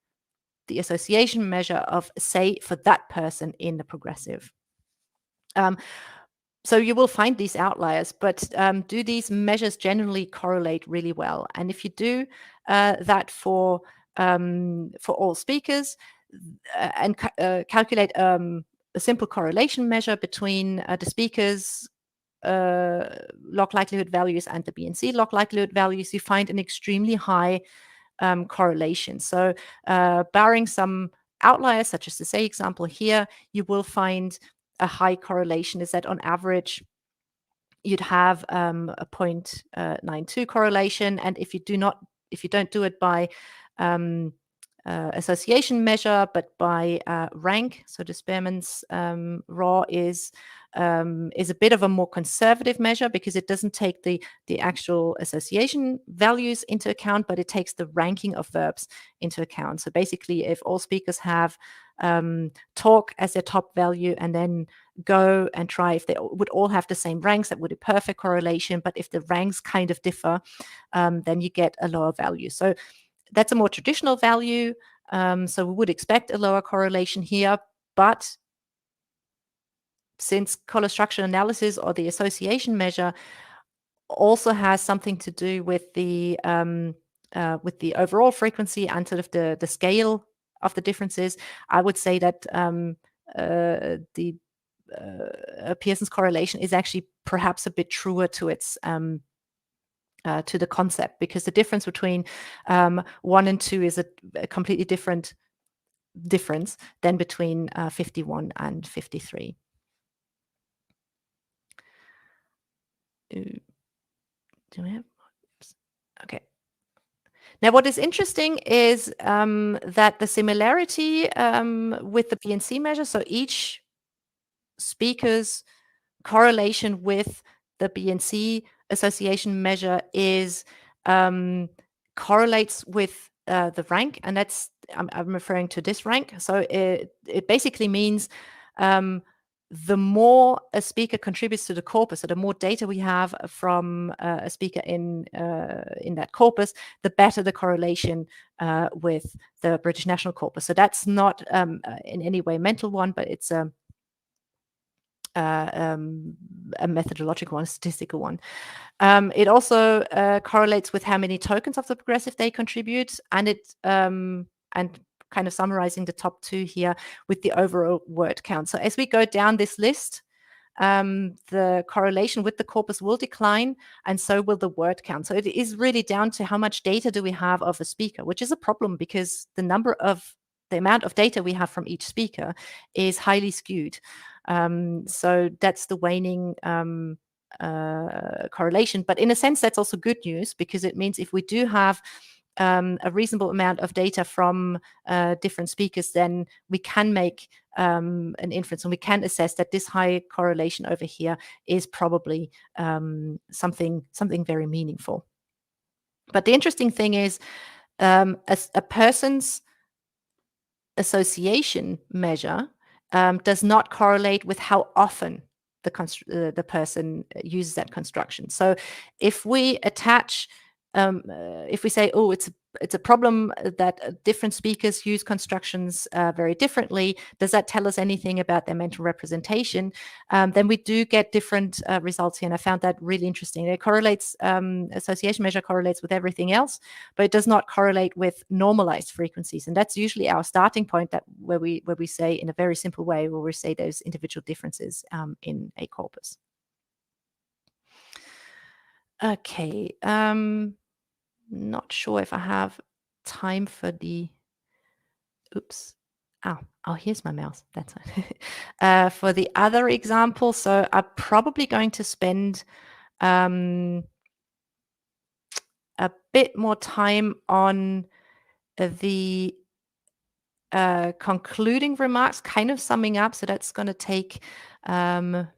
the association measure of say for that person in the progressive. So you will find these outliers, but do these measures generally correlate really well? And if you do that for all speakers and calculate a simple correlation measure between the speakers' log likelihood values and the BNC log likelihood values, you find an extremely high correlation. So barring some outliers, such as the say example here, you will find a high correlation. Is that on average you'd have a 0.92 correlation, and if you don't do it by association measure, but by rank, so the Spearman's raw is a bit of a more conservative measure because it doesn't take the actual association values into account, but it takes the ranking of verbs into account. So basically, if all speakers have talk as their top value and then go and try, if they would all have the same ranks, that would be perfect correlation. But if the ranks kind of differ, then you get a lower value. So that's a more traditional value. So we would expect a lower correlation here, but since collostructional analysis or the association measure also has something to do with the overall frequency and sort of the scale of the differences, I would say that the Pearson's correlation is actually perhaps a bit truer to its to the concept, because the difference between 1 and 2 is a completely different difference than between 51 and 53. Do we have? Okay. Now, what is interesting is that the similarity with the BNC measure, so each speaker's correlation with the BNC association measure is correlates with the rank, and that's I'm referring to this rank. So it basically means the more a speaker contributes to the corpus, so the more data we have from a speaker in that corpus, the better the correlation with the British National Corpus. So that's not in any way a mental one, but it's a methodological one, a statistical one. It also correlates with how many tokens of the progressive they contribute, and it and kind of summarizing the top two here with the overall word count. So as we go down this list, the correlation with the corpus will decline, and so will the word count. So it is really down to how much data do we have of a speaker, which is a problem because the amount of data we have from each speaker is highly skewed. So that's the waning correlation. But in a sense, that's also good news, because it means if we do have a reasonable amount of data from different speakers, then we can make an inference, and we can assess that this high correlation over here is probably something very meaningful. But the interesting thing is a person's association measure does not correlate with how often the person uses that construction. So if we attach, if we say, oh, it's a problem that different speakers use constructions very differently, does that tell us anything about their mental representation? Then we do get different results here, and I found that really interesting. It correlates, association measure correlates with everything else, but it does not correlate with normalized frequencies, and that's usually our starting point, that where we say in a very simple way, where we say there's individual differences in a corpus. Okay. Not sure if I have time for the, oops. Oh, here's my mouse. That's it. For the other example, so I'm probably going to spend a bit more time on the concluding remarks, kind of summing up. So that's going to take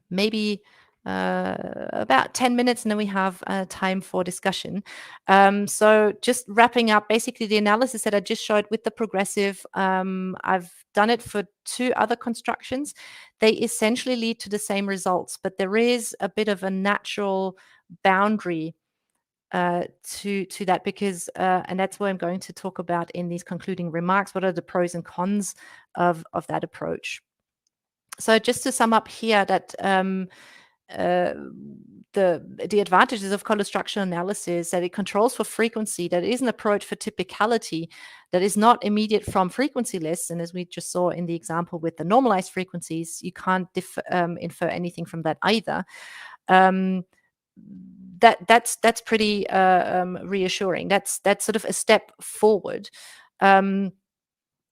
maybe about 10 minutes, and then we have time for discussion. So just wrapping up, basically the analysis that I just showed with the progressive, I've done it for 2 other constructions. They essentially lead to the same results, but there is a bit of a natural boundary to that, because and that's what I'm going to talk about in these concluding remarks. What are the pros and cons of that approach? So just to sum up here, that the advantages of collostructional analysis, that it controls for frequency, that it is an approach for typicality, that is not immediate from frequency lists. And as we just saw in the example with the normalized frequencies, you can't infer anything from that either. That's pretty reassuring. That's sort of a step forward. And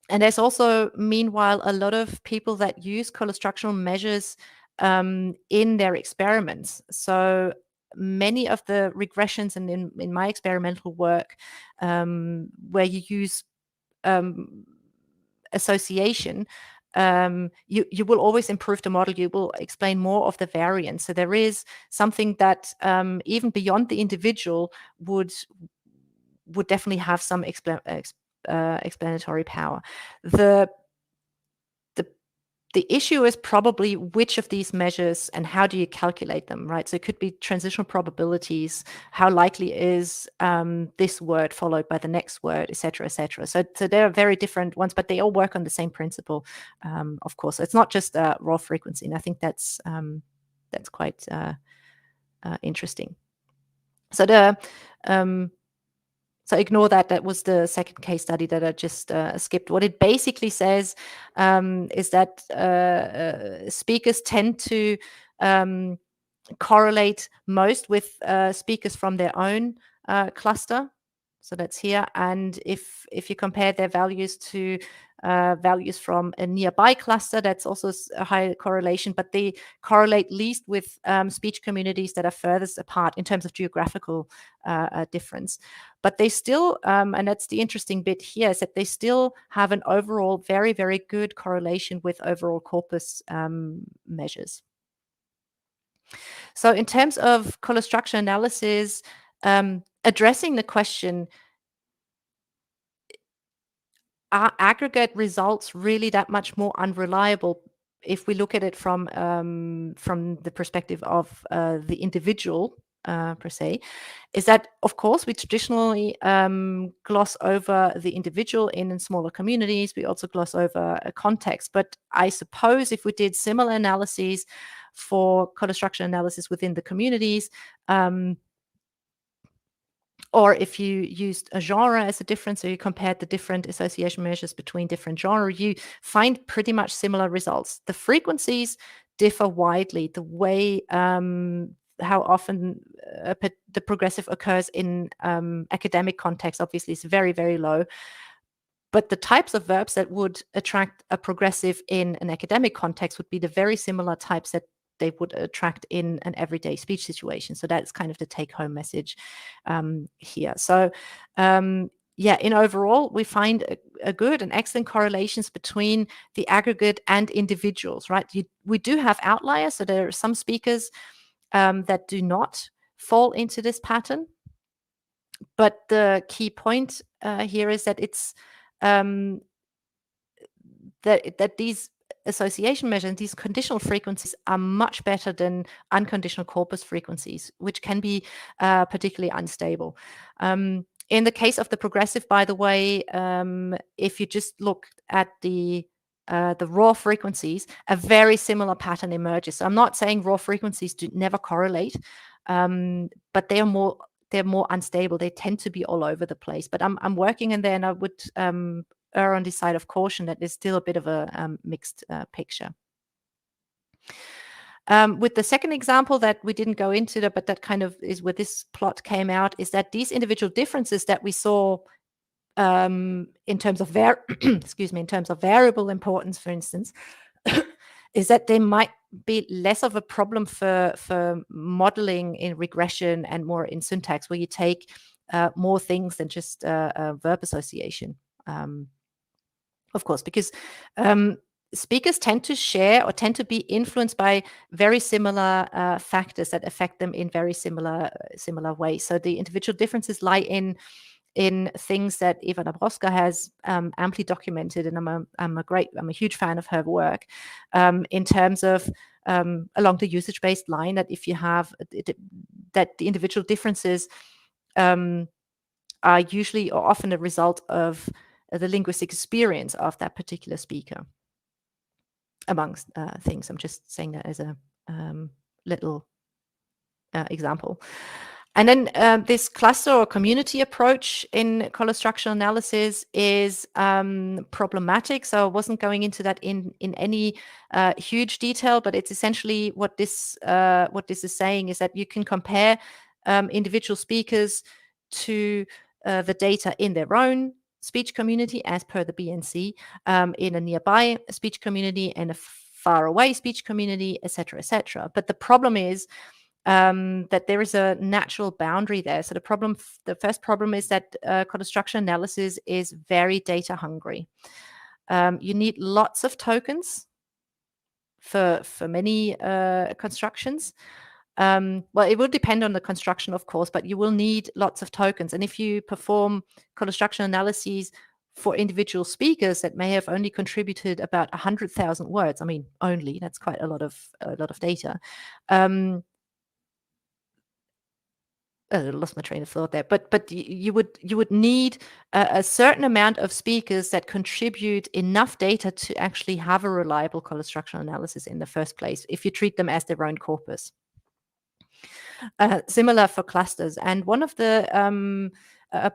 there's also, meanwhile, a lot of people that use collostructional measures in their experiments. So many of the regressions, and in my experimental work, where you use association, you will always improve the model. You will explain more of the variance. So there is something that even beyond the individual would definitely have some explanatory power. The issue is probably which of these measures and how do you calculate them, right? So it could be transitional probabilities, how likely is this word followed by the next word, et cetera, et cetera. So there are very different ones, but they all work on the same principle, of course. So it's not just raw frequency, and I think that's quite interesting. So so ignore that. That was the second case study that I just skipped. What it basically says is that speakers tend to correlate most with speakers from their own cluster. So that's here. And if you compare their values to values from a nearby cluster, that's also a high correlation, but they correlate least with speech communities that are furthest apart in terms of geographical difference. But they still, and that's the interesting bit here, is that they still have an overall very, very good correlation with overall corpus measures. So in terms of collostructional analysis, addressing the question, are aggregate results really that much more unreliable if we look at it from the perspective of the individual per se, is that, of course, we traditionally gloss over the individual in smaller communities. We also gloss over a context. But I suppose if we did similar analyses for collostructional analysis within the communities, or if you used a genre as a difference, so you compared the different association measures between different genres, you find pretty much similar results. The frequencies differ widely. The way how often the progressive occurs in academic context obviously is very, very low. But the types of verbs that would attract a progressive in an academic context would be the very similar types that they would attract in an everyday speech situation. So that's kind of the take-home message here. So yeah, in overall, we find a good and excellent correlations between the aggregate and individuals, right? We do have outliers. So there are some speakers that do not fall into this pattern. But the key point here is that it's that these association measures and these conditional frequencies are much better than unconditional corpus frequencies, which can be particularly unstable. In the case of the progressive, by the way, if you just look at the raw frequencies, a very similar pattern emerges. So I'm not saying raw frequencies do never correlate, but they're more unstable. They tend to be all over the place. But I'm working in there, and I would err on the side of caution that there's still a bit of a mixed picture. With the second example that we didn't go into, but that kind of is where this plot came out, is that these individual differences that we saw in terms of in terms of variable importance, for instance, is that they might be less of a problem for modeling in regression and more in syntax, where you take more things than just verb association. Of course, because speakers tend to share or tend to be influenced by very similar factors that affect them in very similar ways. So the individual differences lie in things that Eva Dabrowska has amply documented, and I'm a huge fan of her work in terms of along the usage-based line, that if you have that the individual differences are usually or often a result of the linguistic experience of that particular speaker, amongst things. I'm just saying that as a little example. And then this cluster or community approach in collostructional analysis is problematic. So I wasn't going into that in any huge detail, but it's essentially what this is saying is that you can compare individual speakers to the data in their own speech community as per the BNC, in a nearby speech community and a far away speech community, etc., etc. But the problem is that there is a natural boundary there. So the first problem is that collostructional analysis is very data hungry. You need lots of tokens for many constructions. Well, it will depend on the construction, of course, but you will need lots of tokens. And if you perform collostructional analyses for individual speakers that may have only contributed about 100,000 words, I mean, only, that's quite a lot of data. I lost my train of thought there, but you would need a certain amount of speakers that contribute enough data to actually have a reliable collostructional analysis in the first place, if you treat them as their own corpus. Similar for clusters. And one of the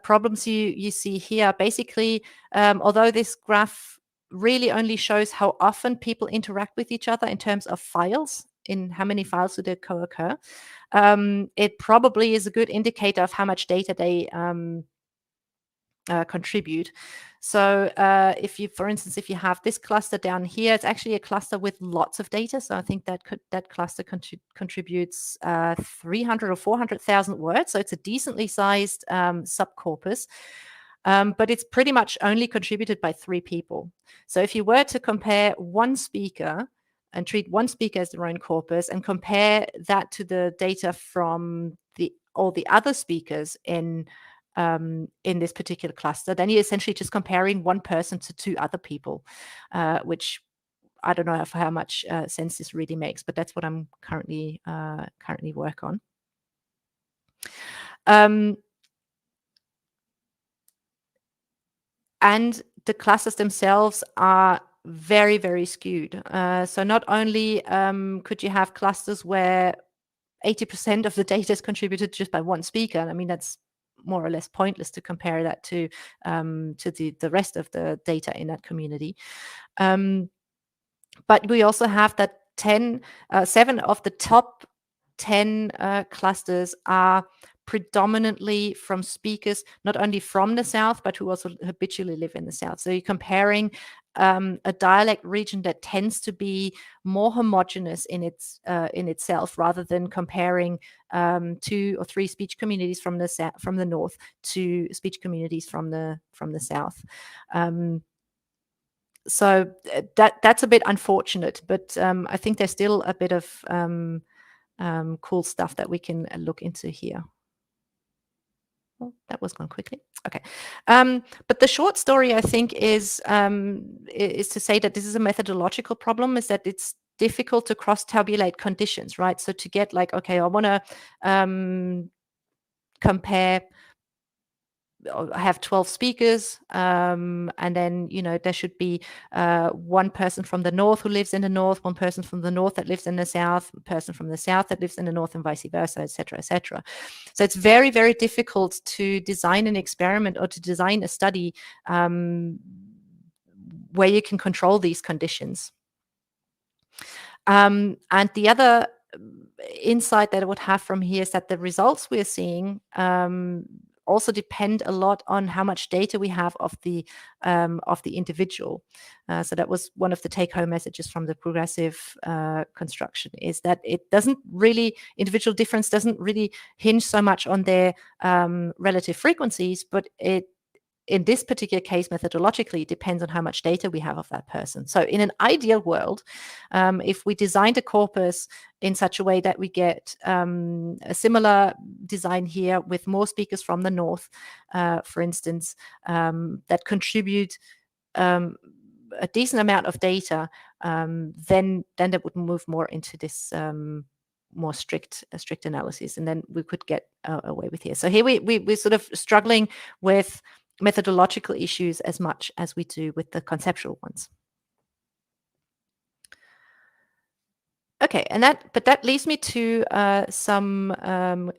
problems you see here, basically, although this graph really only shows how often people interact with each other in terms of files, in how many files do they co-occur, it probably is a good indicator of how much data they contribute. So if you, for instance, if you have this cluster down here, it's actually a cluster with lots of data. So I think that cluster contributes 300 or 400,000 words. So it's a decently sized subcorpus. But it's pretty much only contributed by 3 people. So if you were to compare one speaker and treat one speaker as their own corpus and compare that to the data from all the other speakers in this particular cluster, then you're essentially just comparing one person to two other people, which I don't know how much sense this really makes, but that's what I'm currently work on. And the clusters themselves are very, very skewed. So not only could you have clusters where 80% of the data is contributed just by one speaker. I mean, that's more or less pointless to compare that to the rest of the data in that community. But we also have that 7 of the top 10 clusters are predominantly from speakers, not only from the South, but who also habitually live in the South. So you're comparing a dialect region that tends to be more homogeneous in itself, rather than comparing 2 or 3 speech communities from the North to speech communities from the South. So that's a bit unfortunate, but I think there's still a bit of cool stuff that we can look into here. Well, that was gone quickly. Okay, but the short story, I think, is to say that this is a methodological problem. Is that it's difficult to cross-tabulate conditions, right? So to get like, okay, I want to compare. I have 12 speakers, and then, you know, there should be one person from the North who lives in the North, one person from the North that lives in the South, a person from the South that lives in the North, and vice versa, etc., etc. So it's very, very difficult to design an experiment or to design a study where you can control these conditions. And the other insight that I would have from here is that the results we're seeing also depend a lot on how much data we have of the individual. So that was one of the take-home messages from the progressive construction, is that it doesn't really, individual difference doesn't really hinge so much on their relative frequencies, but it, in this particular case, methodologically, it depends on how much data we have of that person. So in an ideal world, if we designed a corpus in such a way that we get a similar design here with more speakers from the North, for instance, that contribute a decent amount of data, then that would move more into this more strict analysis, and then we could get away with here. So here we're sort of struggling with methodological issues as much as we do with the conceptual ones. Okay, and that leads me to some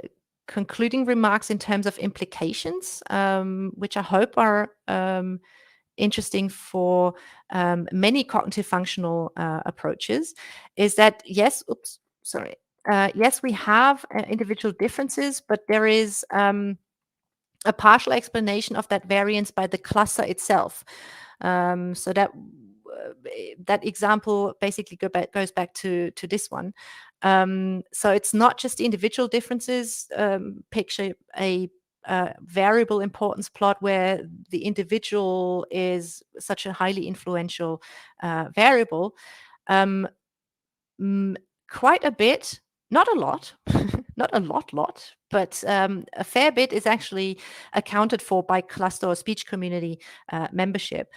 concluding remarks in terms of implications, which I hope are interesting for many cognitive functional approaches. Is that yes, yes, we have individual differences, but there is a partial explanation of that variance by the cluster itself. So that example basically goes back to this one. So it's not just the individual differences. Picture a variable importance plot where the individual is such a highly influential variable. Quite a bit, not a lot, not a lot, but a fair bit is actually accounted for by cluster or speech community membership,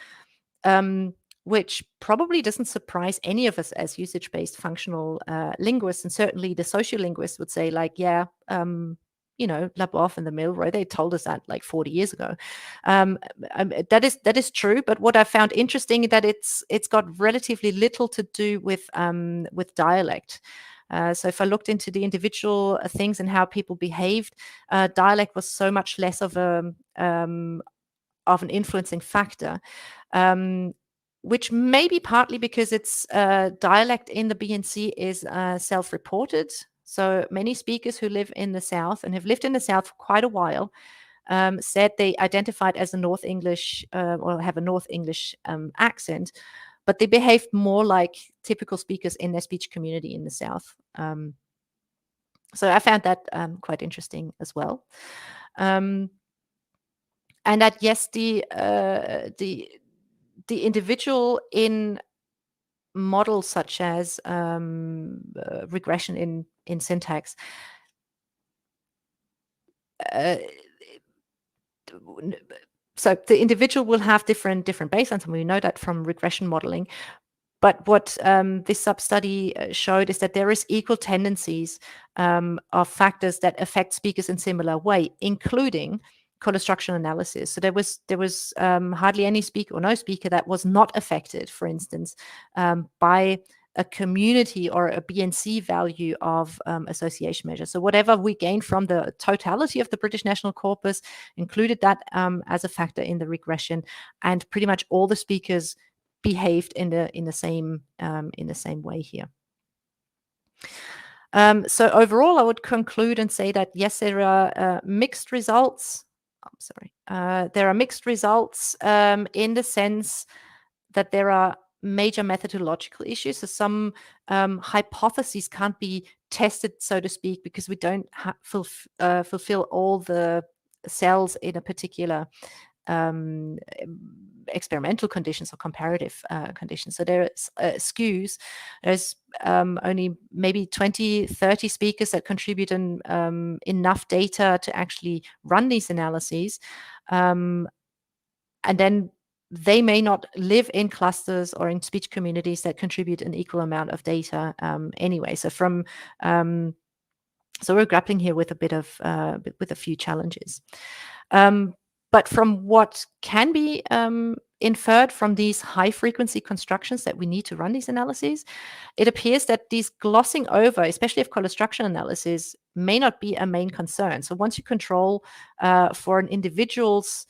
which probably doesn't surprise any of us as usage-based functional linguists. And certainly the sociolinguists would say, like, yeah, you know, Labov and the Milroy, they told us that like 40 years ago. That is true, but what I found interesting is that it's got relatively little to do with dialect. So if I looked into the individual things and how people behaved, dialect was so much less of an influencing factor, which may be partly because it's dialect in the BNC is self-reported. So many speakers who live in the South and have lived in the South for quite a while said they identified as a North English or have a North English accent, but they behaved more like typical speakers in their speech community in the South. So I found that quite interesting as well. And that, yes, the individual in models such as regression in syntax, so the individual will have different baselines, and we know that from regression modeling. But what this sub-study showed is that there is equal tendencies of factors that affect speakers in similar way, including Collostructional analysis. So there was hardly any speaker or no speaker that was not affected, for instance, by a community or a BNC value of association measure. So whatever we gained from the totality of the British National Corpus included that as a factor in the regression, and pretty much all the speakers behaved in the same way here. So overall, I would conclude and say that yes, there are mixed results. There are mixed results in the sense that there are major methodological issues. So some hypotheses can't be tested, so to speak, because we don't fulfill all the cells in a particular experimental conditions or comparative conditions. So there's skews. There's only maybe 20, 30 speakers that contribute enough data to actually run these analyses. And then they may not live in clusters or in speech communities that contribute an equal amount of data anyway. So so we're grappling here with a bit of with a few challenges. But from what can be inferred from these high-frequency constructions that we need to run these analyses, it appears that these glossing over, especially of collostructional analysis, may not be a main concern. So once you control for an individual's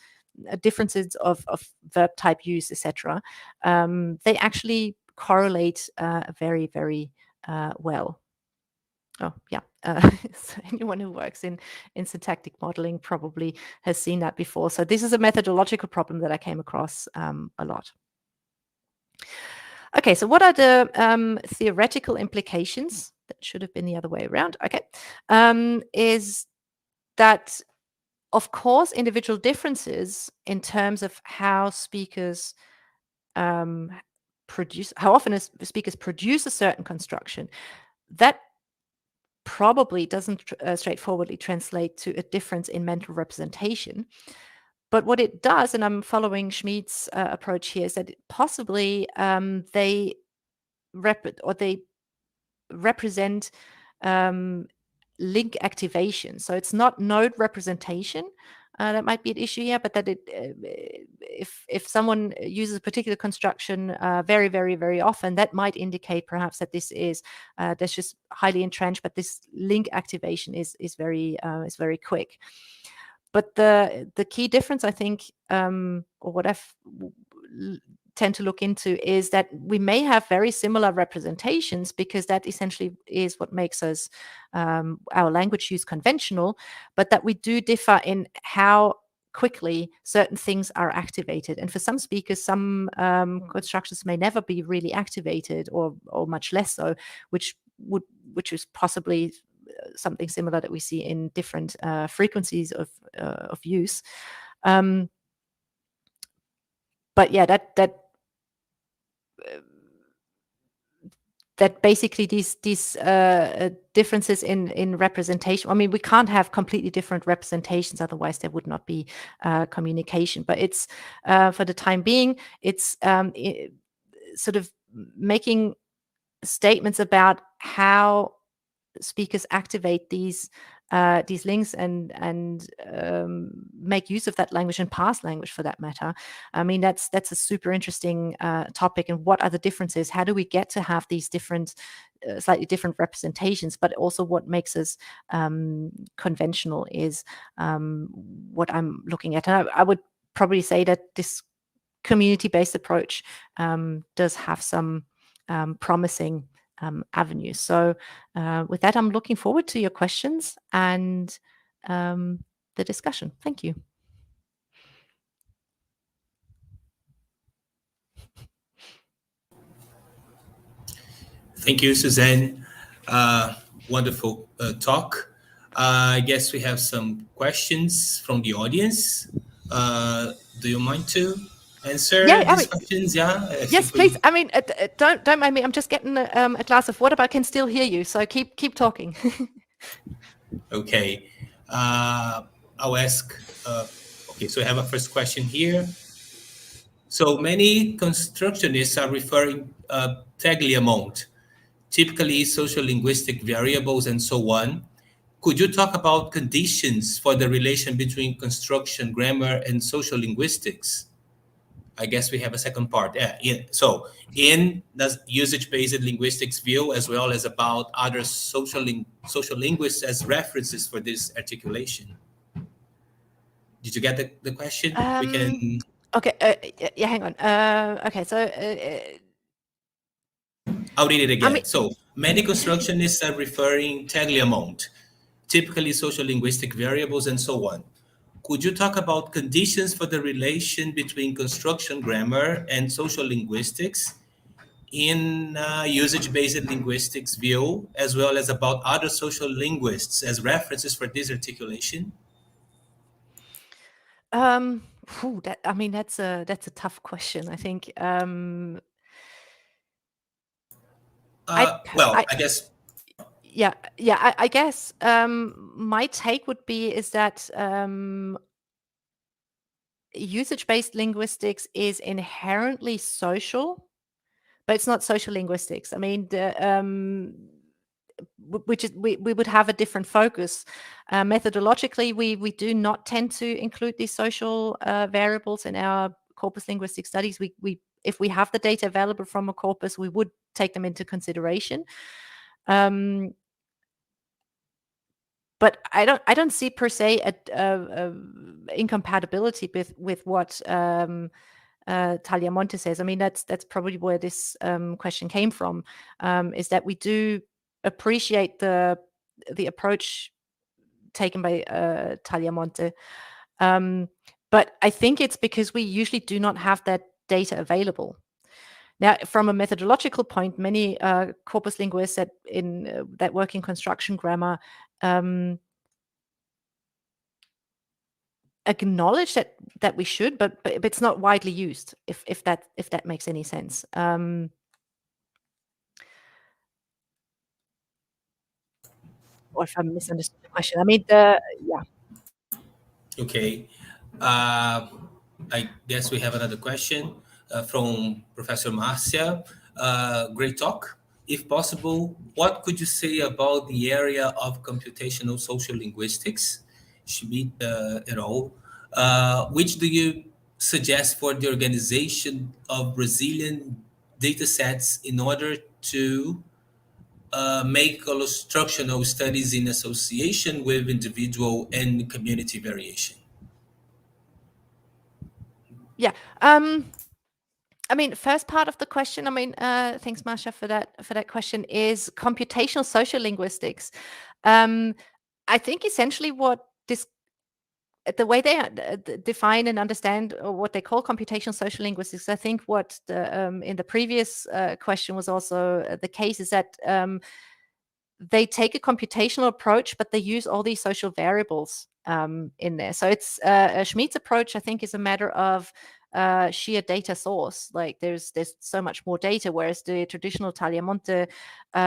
differences of verb type use, etc., they actually correlate very, very well. Oh, yeah. So anyone who works in syntactic modeling probably has seen that before. So this is a methodological problem that I came across a lot. Okay, so what are the theoretical implications? That should have been the other way around. Okay, is that, of course, individual differences in terms of how speakers produce, how often speakers produce a certain construction, that probably doesn't straightforwardly translate to a difference in mental representation. But what it does, and I'm following Schmid's approach here, is that possibly they represent link activation. So it's not node representation. That might be an issue here, but that if someone uses a particular construction very, very, very often, that might indicate perhaps that this is that's just highly entrenched, but this link activation is very quick. But the key difference, I think, or what I've tend to look into, is that we may have very similar representations, because that essentially is what makes us our language use conventional, but that we do differ in how quickly certain things are activated. And for some speakers, some constructions may never be really activated, or much less so, which is possibly something similar that we see in different frequencies of use. But yeah, that basically these differences in representation. I mean, we can't have completely different representations, otherwise there would not be communication. But it's for the time being, it's sort of making statements about how speakers activate these links and make use of that language, and past language for that matter. I mean, that's a super interesting topic. And what are the differences? How do we get to have these different, slightly different representations? But also, what makes us conventional is what I'm looking at. And I would probably say that this community-based approach does have some promising avenues. So with that, I'm looking forward to your questions and the discussion. Thank you. Thank you, Susanne. Wonderful talk. I guess we have some questions from the audience. Do you mind to answer these questions? Yeah. Yes, please. I mean, don't mind me. I'm just getting a glass of water, but I can still hear you. So keep talking. Okay. I'll ask. Okay, so I have a first question here. So many constructionists are referring tagliamont, typically social linguistic variables and so on. Could you talk about conditions for the relation between construction, grammar, and social linguistics? I guess we have a second part. So in the usage-based linguistics view, as well as about other social linguists as references for this articulation. Did you get the question? We can. Okay. Yeah. Hang on. Okay. So. I'll read it again. So many constructionists are referring tagliamont, typically social linguistic variables and so on. Could you talk about conditions for the relation between construction grammar and social linguistics in usage-based linguistics view, as well as about other social linguists as references for this articulation? That's a tough question. I think. I guess. Yeah. I guess my take would be is that usage-based linguistics is inherently social, but it's not social linguistics. I mean, we would have a different focus. Methodologically, we do not tend to include these social variables in our corpus linguistic studies. We if we have the data available from a corpus, we would take them into consideration. But I don't see per se a incompatibility with what Tagliamonte says. I mean, that's probably where this question came from. Is that we do appreciate the approach taken by Tagliamonte, but I think it's because we usually do not have that data available. Now, from a methodological point, many corpus linguists that work in construction grammar acknowledge that we should, but it's not widely used. If that makes any sense. Or if I misunderstood the question. I mean, yeah. Okay. I guess we have another question from Professor Marcia. Great talk. If possible, what could you say about the area of computational social linguistics, Schmidt et al.? Which do you suggest for the organization of Brazilian data sets in order to make collostructional studies in association with individual and community variation? Yeah. I mean, first part of the question, I mean, thanks, Masha, for that question, is computational social linguistics. I think essentially the way they define and understand what they call computational social linguistics, I think what in the previous question was also the case, is that they take a computational approach, but they use all these social variables in there. So it's Schmidt's approach, I think, is a matter of sheer data source. Like there's so much more data, whereas the traditional Tagliamonte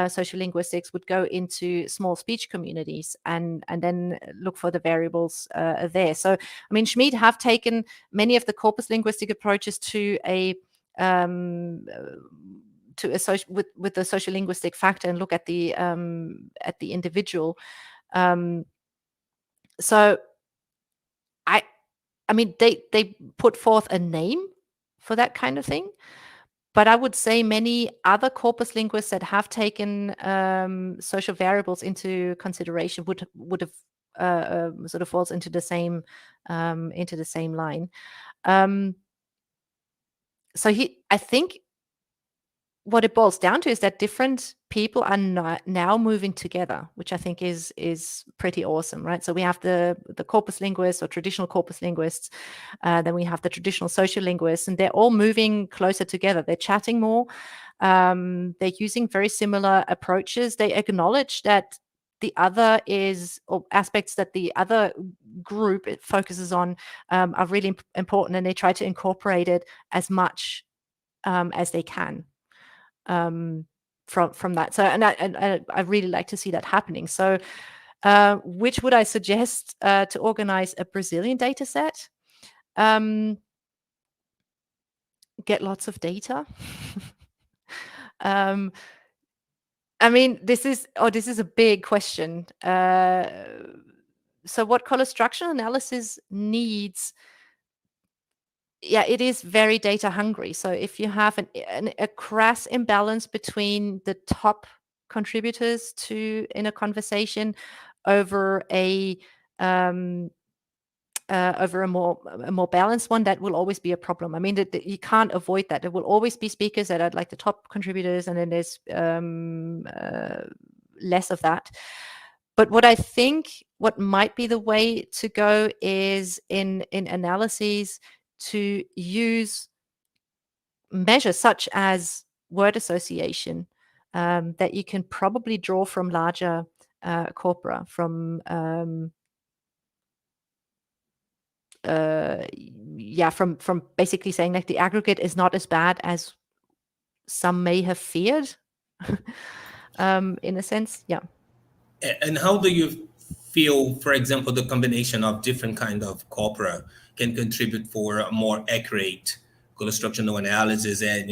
social linguistics would go into small speech communities and then look for the variables there. So I mean, Schmidt have taken many of the corpus linguistic approaches to with the social linguistic factor and look at the individual. So I mean, they put forth a name for that kind of thing, but I would say many other corpus linguists that have taken social variables into consideration would have sort of falls into the same line. So I think what it boils down to is that different people are now moving together, which I think is pretty awesome, right? So we have the corpus linguists or traditional corpus linguists, then we have the traditional social linguists, and they're all moving closer together. They're chatting more. They're using very similar approaches. They acknowledge that the other or aspects that the other group it focuses on are really important, and they try to incorporate it as much as they can from that. So, and I really like to see that happening. So, which would I suggest to organize a Brazilian data set? Get lots of data. I mean, this is a big question. So what collostructional analysis needs, it is very data hungry. So if you have a crass imbalance between the top contributors in a conversation over a more balanced one, that will always be a problem. I mean, you can't avoid that. There will always be speakers that are like the top contributors, and then there's less of that. But what I think what might be the way to go is in analyses to use measures such as word association that you can probably draw from larger corpora, from basically saying like the aggregate is not as bad as some may have feared, in a sense. Yeah. And how do you feel, for example, the combination of different kind of corpora can contribute for a more accurate collostructional analysis, and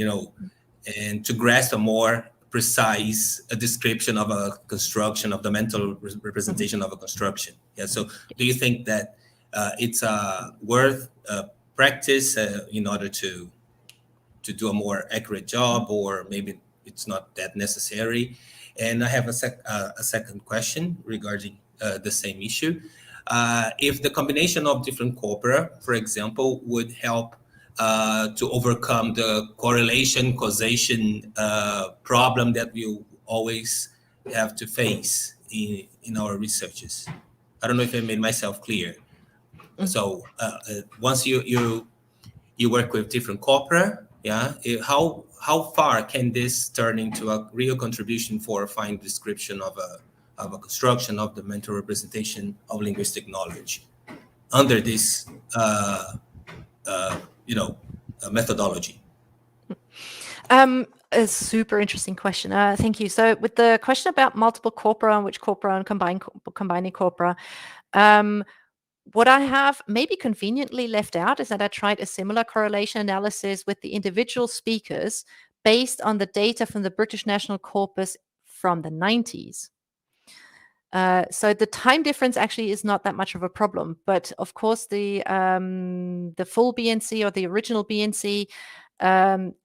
and to grasp a more precise description of a construction, of the mental representation of a construction? Yeah. So do you think that it's worth practice in order to do a more accurate job, or maybe it's not that necessary? And I have a second question regarding the same issue. If the combination of different corpora, for example, would help to overcome the correlation causation problem that we always have to face in our researches. I don't know if I made myself clear. So once you work with different corpora, how far can this turn into a real contribution for a fine description of a construction of the mental representation of linguistic knowledge under this methodology? A super interesting question. Thank you. So with the question about multiple corpora and which corpora and combining corpora, what I have maybe conveniently left out is that I tried a similar correlation analysis with the individual speakers based on the data from the British National Corpus from the 90s. So the time difference actually is not that much of a problem, but of course the full BNC, or the original BNC,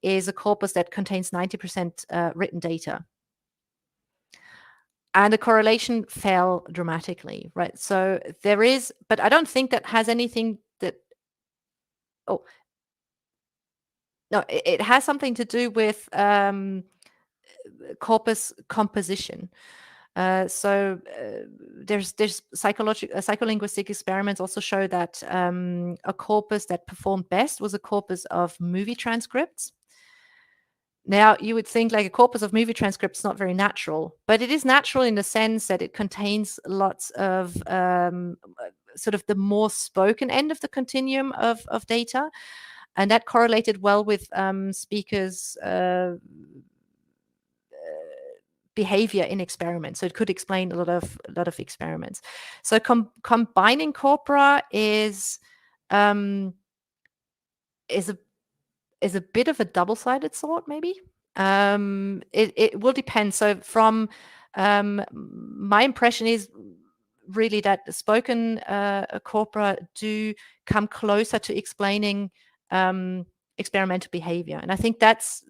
is a corpus that contains 90% written data. And the correlation fell dramatically, right? So there is, but I don't think that has anything that, no, it has something to do with corpus composition. So there's psycholinguistic experiments also show that a corpus that performed best was a corpus of movie transcripts. Now, you would think like a corpus of movie transcripts is not very natural, but it is natural in the sense that it contains lots of sort of the more spoken end of the continuum of data. And that correlated well with speakers' behavior in experiments. So it could explain a lot of experiments. So combining corpora is a bit of a double-sided sword, maybe. It will depend. So from my impression is really that the spoken corpora do come closer to explaining experimental behavior. And I think that's,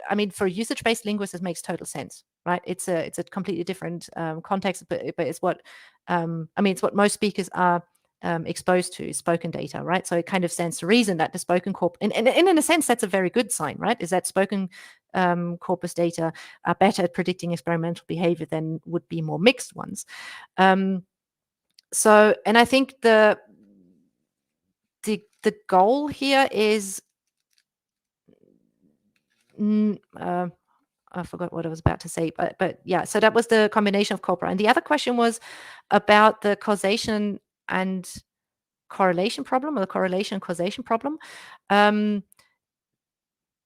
I mean, for usage-based linguists, it makes total sense, right? It's a completely different context, but it's what, it's what most speakers are exposed to, spoken data, right? So it kind of stands to reason that the spoken corpus, and in a sense, that's a very good sign, right? Is that spoken corpus data are better at predicting experimental behavior than would be more mixed ones. So, and I think the goal here is, I forgot what I was about to say, but yeah, so that was the combination of corpora. And the other question was about the causation and correlation problem, or the correlation and causation problem.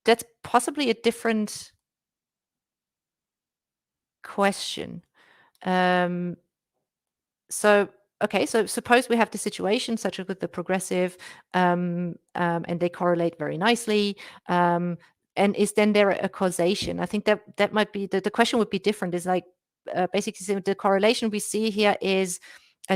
That's possibly a different question. So suppose we have the situation such as with the progressive, and they correlate very nicely. And is then there a causation? I think that might be the question would be different. Is like basically the correlation we see here is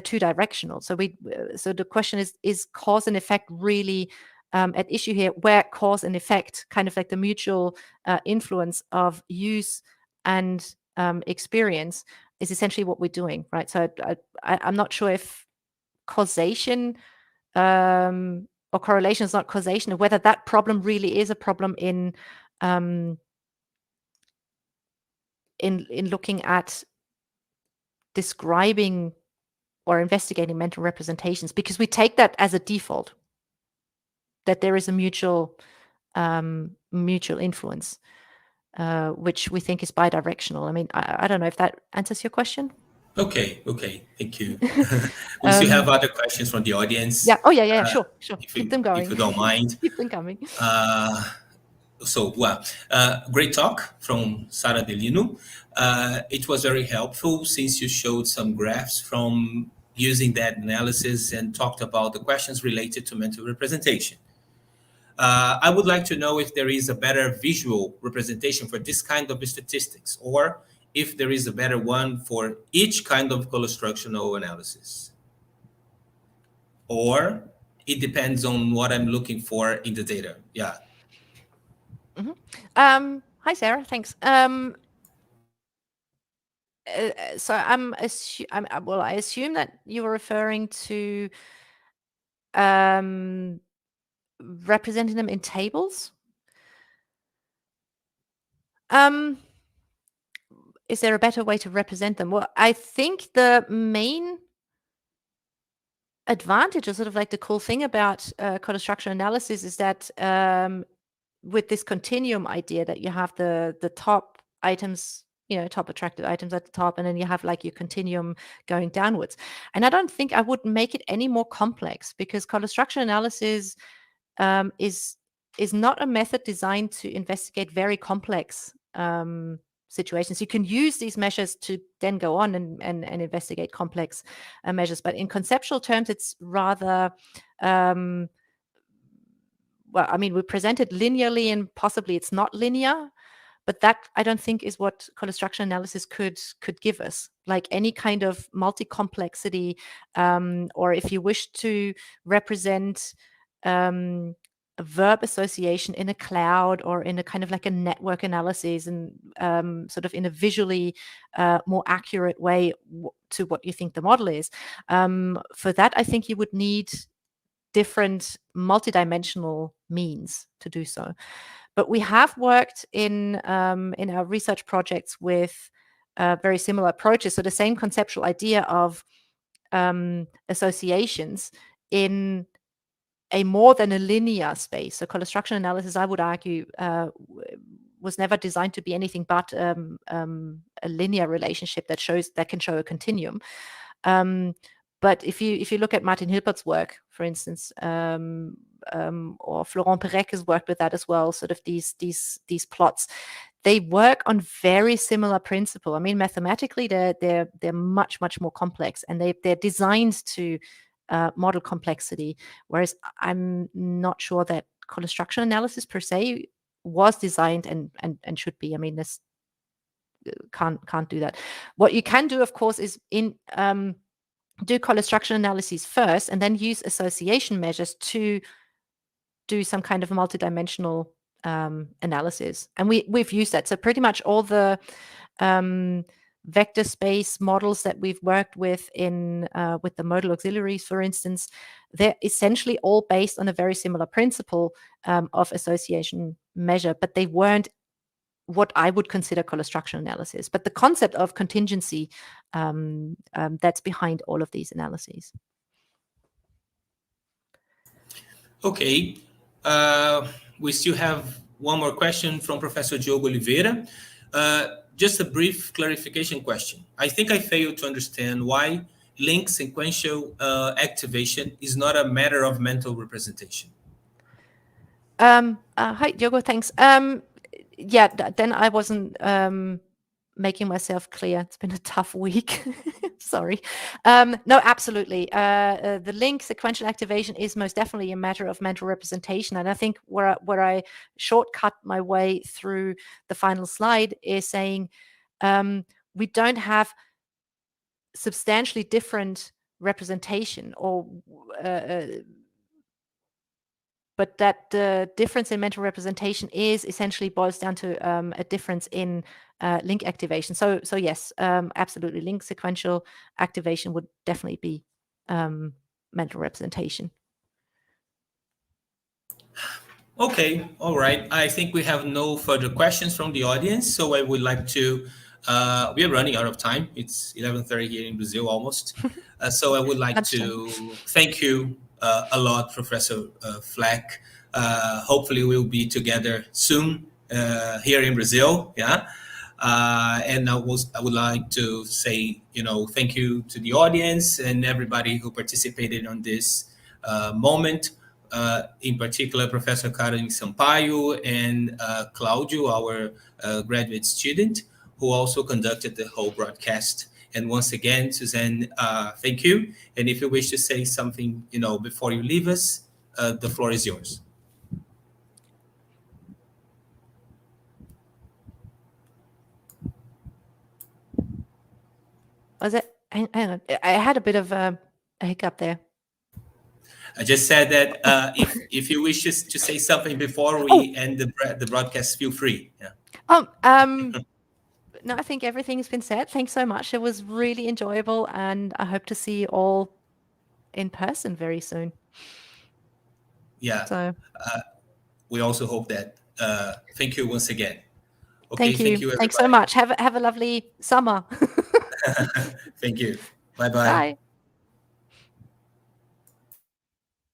two-directional. So the question is cause and effect really at issue here, where cause and effect, kind of like the mutual influence of use and experience, is essentially what we're doing, right? So I'm not sure if causation or correlation is not causation, or whether that problem really is a problem in looking at describing or investigating mental representations, because we take that as a default, that there is a mutual influence, which we think is bidirectional. I mean, I don't know if that answers your question. Okay, thank you. We still have other questions from the audience. Yeah. Oh, yeah. Sure. Keep them going. If you don't mind. Keep them coming. Great talk from Sara Delino. It was very helpful since you showed some graphs from using that analysis and talked about the questions related to mental representation. I would like to know if there is a better visual representation for this kind of statistics, or if there is a better one for each kind of collostructional analysis. Or it depends on what I'm looking for in the data. Yeah. Mm-hmm. Hi, Sarah. Thanks. So I assume that you were referring to representing them in tables. Is there a better way to represent them? Well, I think the main advantage, or sort of like the cool thing about collostructional analysis, is that with this continuum idea, that you have the top items, top attractive items at the top, and then you have like your continuum going downwards. And I don't think I would make it any more complex, because collostructional analysis is not a method designed to investigate very complex situations. You can use these measures to then go on and investigate complex measures, but in conceptual terms, it's rather we present it linearly, and possibly it's not linear, but that I don't think is what collostructional analysis could give us, like any kind of multi-complexity, or if you wish to represent a verb association in a cloud, or in a kind of like a network analysis, and sort of in a visually more accurate way to what you think the model is. For that, I think you would need different multidimensional means to do so. But we have worked in our research projects with very similar approaches. So the same conceptual idea of associations in a more than a linear space. So collostructional analysis, I would argue, was never designed to be anything but a linear relationship that can show a continuum. But if you look at Martin Hilbert's work, for instance, or Florent Perec has worked with that as well, sort of these plots, they work on very similar principle. I mean, mathematically, they're much more complex, and they're designed to model complexity, whereas I'm not sure that collostructional analysis per se was designed and should be. I mean, this can't do that. What you can do, of course, is do collostructional analyses first, and then use association measures to do some kind of multidimensional analysis. And we've used that. So pretty much all the vector space models that we've worked with with the modal auxiliaries, for instance, they're essentially all based on a very similar principle of association measure, but they weren't what I would consider collostructional analysis. But the concept of contingency, that's behind all of these analyses. Okay. We still have one more question from Professor Diogo Oliveira. Just a brief clarification question. I think I failed to understand why link sequential activation is not a matter of mental representation. Hi, Diogo, thanks. Yeah, then I wasn't making myself clear. It's been a tough week. Sorry. No, absolutely. The link sequential activation is most definitely a matter of mental representation. And I think where I shortcut my way through the final slide is saying we don't have substantially different representation, or but that the difference in mental representation is essentially boils down to a difference in link activation. So yes, absolutely, link sequential activation would definitely be mental representation. Okay, all right. I think we have no further questions from the audience, so I would like to, we are running out of time. It's 11:30 here in Brazil almost. So I would like to thank you a lot, Professor Flach. Hopefully we'll be together soon here in Brazil, yeah? And I would like to say, thank you to the audience and everybody who participated on this moment. In particular, Professor Karen Sampaio and Claudio, our graduate student, who also conducted the whole broadcast. And once again, Susanne, thank you. And if you wish to say something, before you leave us, the floor is yours. Was it? Hang on. I had a bit of a hiccup there. I just said that if you wish to say something before we end the broadcast, feel free. Yeah. No, I think everything has been said. Thanks so much. It was really enjoyable, and I hope to see you all in person very soon. Yeah. So we also hope that. Thank you once again. Okay, thank you. Everybody. Thanks so much. Have a lovely summer. Thank you. Bye-bye. Bye.